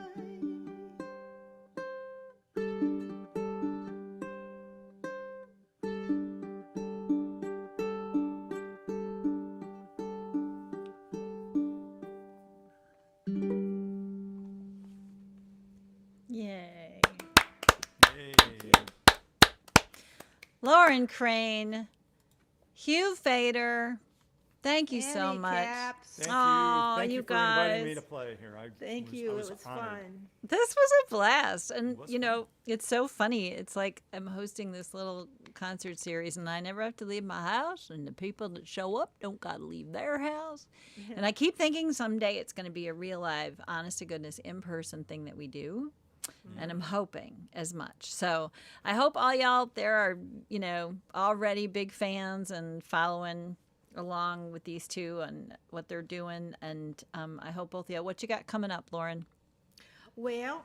Yay. Yay. Lauren Crane, Hugh Fader, thank you so Annie much. Caps. Thank you. Oh, Thank you you for inviting me guys. to play here. Thank I you. It was was honored. fun. This was a blast. And, was you know, it's so funny. It's like I'm hosting this little concert series, and I never have to leave my house, and the people that show up don't got to leave their house. And I keep thinking someday it's going to be a real live, honest to goodness, in person thing that we do. And I'm hoping as much. So I hope all y'all out there are, you know, already big fans and following along with these two and what they're doing. And I hope both of y'all. What you got coming up, Lauren? Well,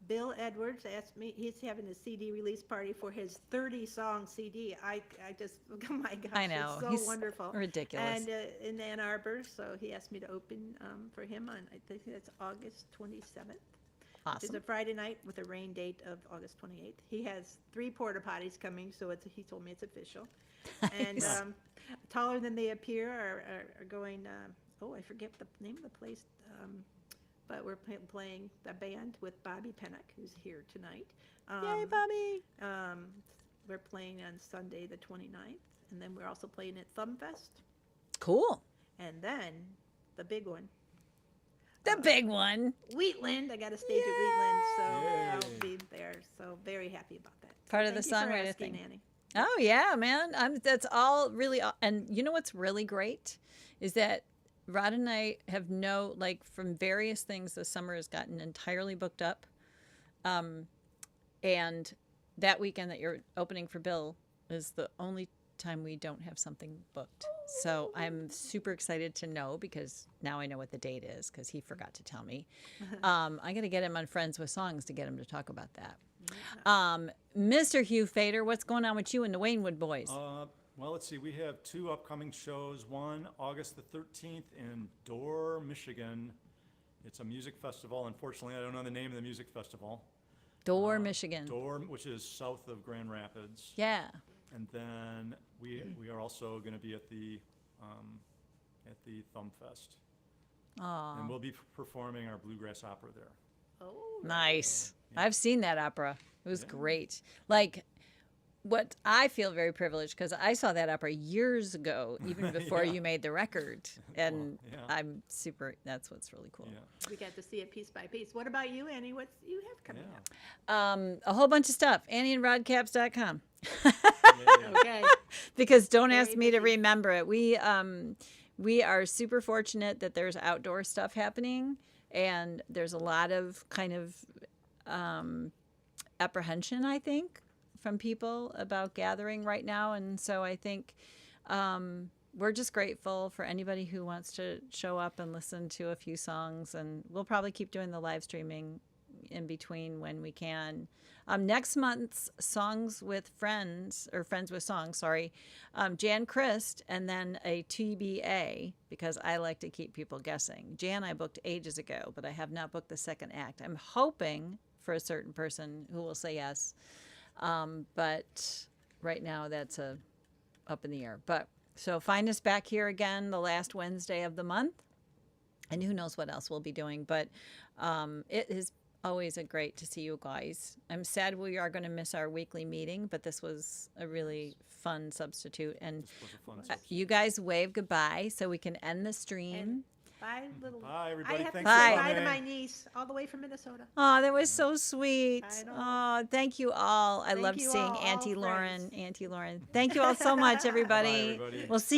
Bill Edwards asked me, he's having a CD release party for his 30-song CD. I just, oh my gosh, I know. it's so He's wonderful. ridiculous. And in Ann Arbor, so he asked me to open for him on, I think that's August 27th. It's Awesome. a Friday night with a rain date of August 28th. He has 3 porta potties coming, so he told me it's official. And Taller Than They Appear are going, I forget the name of the place. but we're playing the band with Bobby Pennock, who's here tonight. Yay, Bobby! We're playing on Sunday the 29th, and then we're also playing at Thumbfest. Cool. And then the big one, The big one. Wheatland. I got a stage at Wheatland, so Yay. I'll be there. So very happy about that. Part of Thank the you for songwriter asking, thing. Annie. Oh yeah, man. That's all really. And you know what's really great is that Rod and I have from various things. The summer has gotten entirely booked up, and that weekend that you're opening for Bill is the only time we don't have something booked. So I'm super excited to know, because now I know what the date is, because he forgot to tell me. I'm gonna get him on Friends with Songs to get him to talk about that. Mr. Hugh Fader, what's going on with you and the Waynwood Boys? Well, let's see. We have 2 upcoming shows. One, August the 13th in Dorr, Michigan. It's a music festival. Unfortunately, I don't know the name of the music festival. Dorr, Michigan. Dorr, which is south of Grand Rapids. Yeah. And then we are also going to be at the Thumbfest. Aw, And we'll be performing our bluegrass opera there. Oh, nice. Yeah. I've seen that opera. It was Yeah. great. What I feel very privileged, because I saw that opera years ago, even before Yeah. you made the record. And yeah. that's what's really cool. Yeah. we got to see it piece by piece. What about you, Annie? What's you have coming Yeah. up? A whole bunch of stuff. AnnieandRodcaps.com. Yeah. Okay. Because don't ask Very me to busy. remember it. We are super fortunate that there's outdoor stuff happening, and there's a lot of kind of apprehension, I think, from people about gathering right now. And so I think we're just grateful for anybody who wants to show up and listen to a few songs, and we'll probably keep doing the live streaming in between when we can. Next month's Songs with Friends, or Friends with Songs, sorry, Jan Christ, and then a TBA, because I like to keep people guessing. Jan I booked ages ago, but I have not booked the second act. I'm hoping for a certain person who will say yes, but right now that's up in the air. But so find us back here again the last Wednesday of the month, and who knows what else we'll be doing. But it is always great to see you guys. I'm sad we are going to miss our weekly meeting, but this was a really fun substitute. And This was a fun substitute. you guys wave goodbye so we can end the stream. And bye, little. Bye, everybody. I have Thanks to for say Bye. bye to coming. my niece, all the way from Minnesota. Oh, that was so sweet. I know. Oh, thank you all. I Thank loved you seeing all Auntie Lauren. friends. Auntie Lauren. Thank you all so much, everybody. everybody. We'll see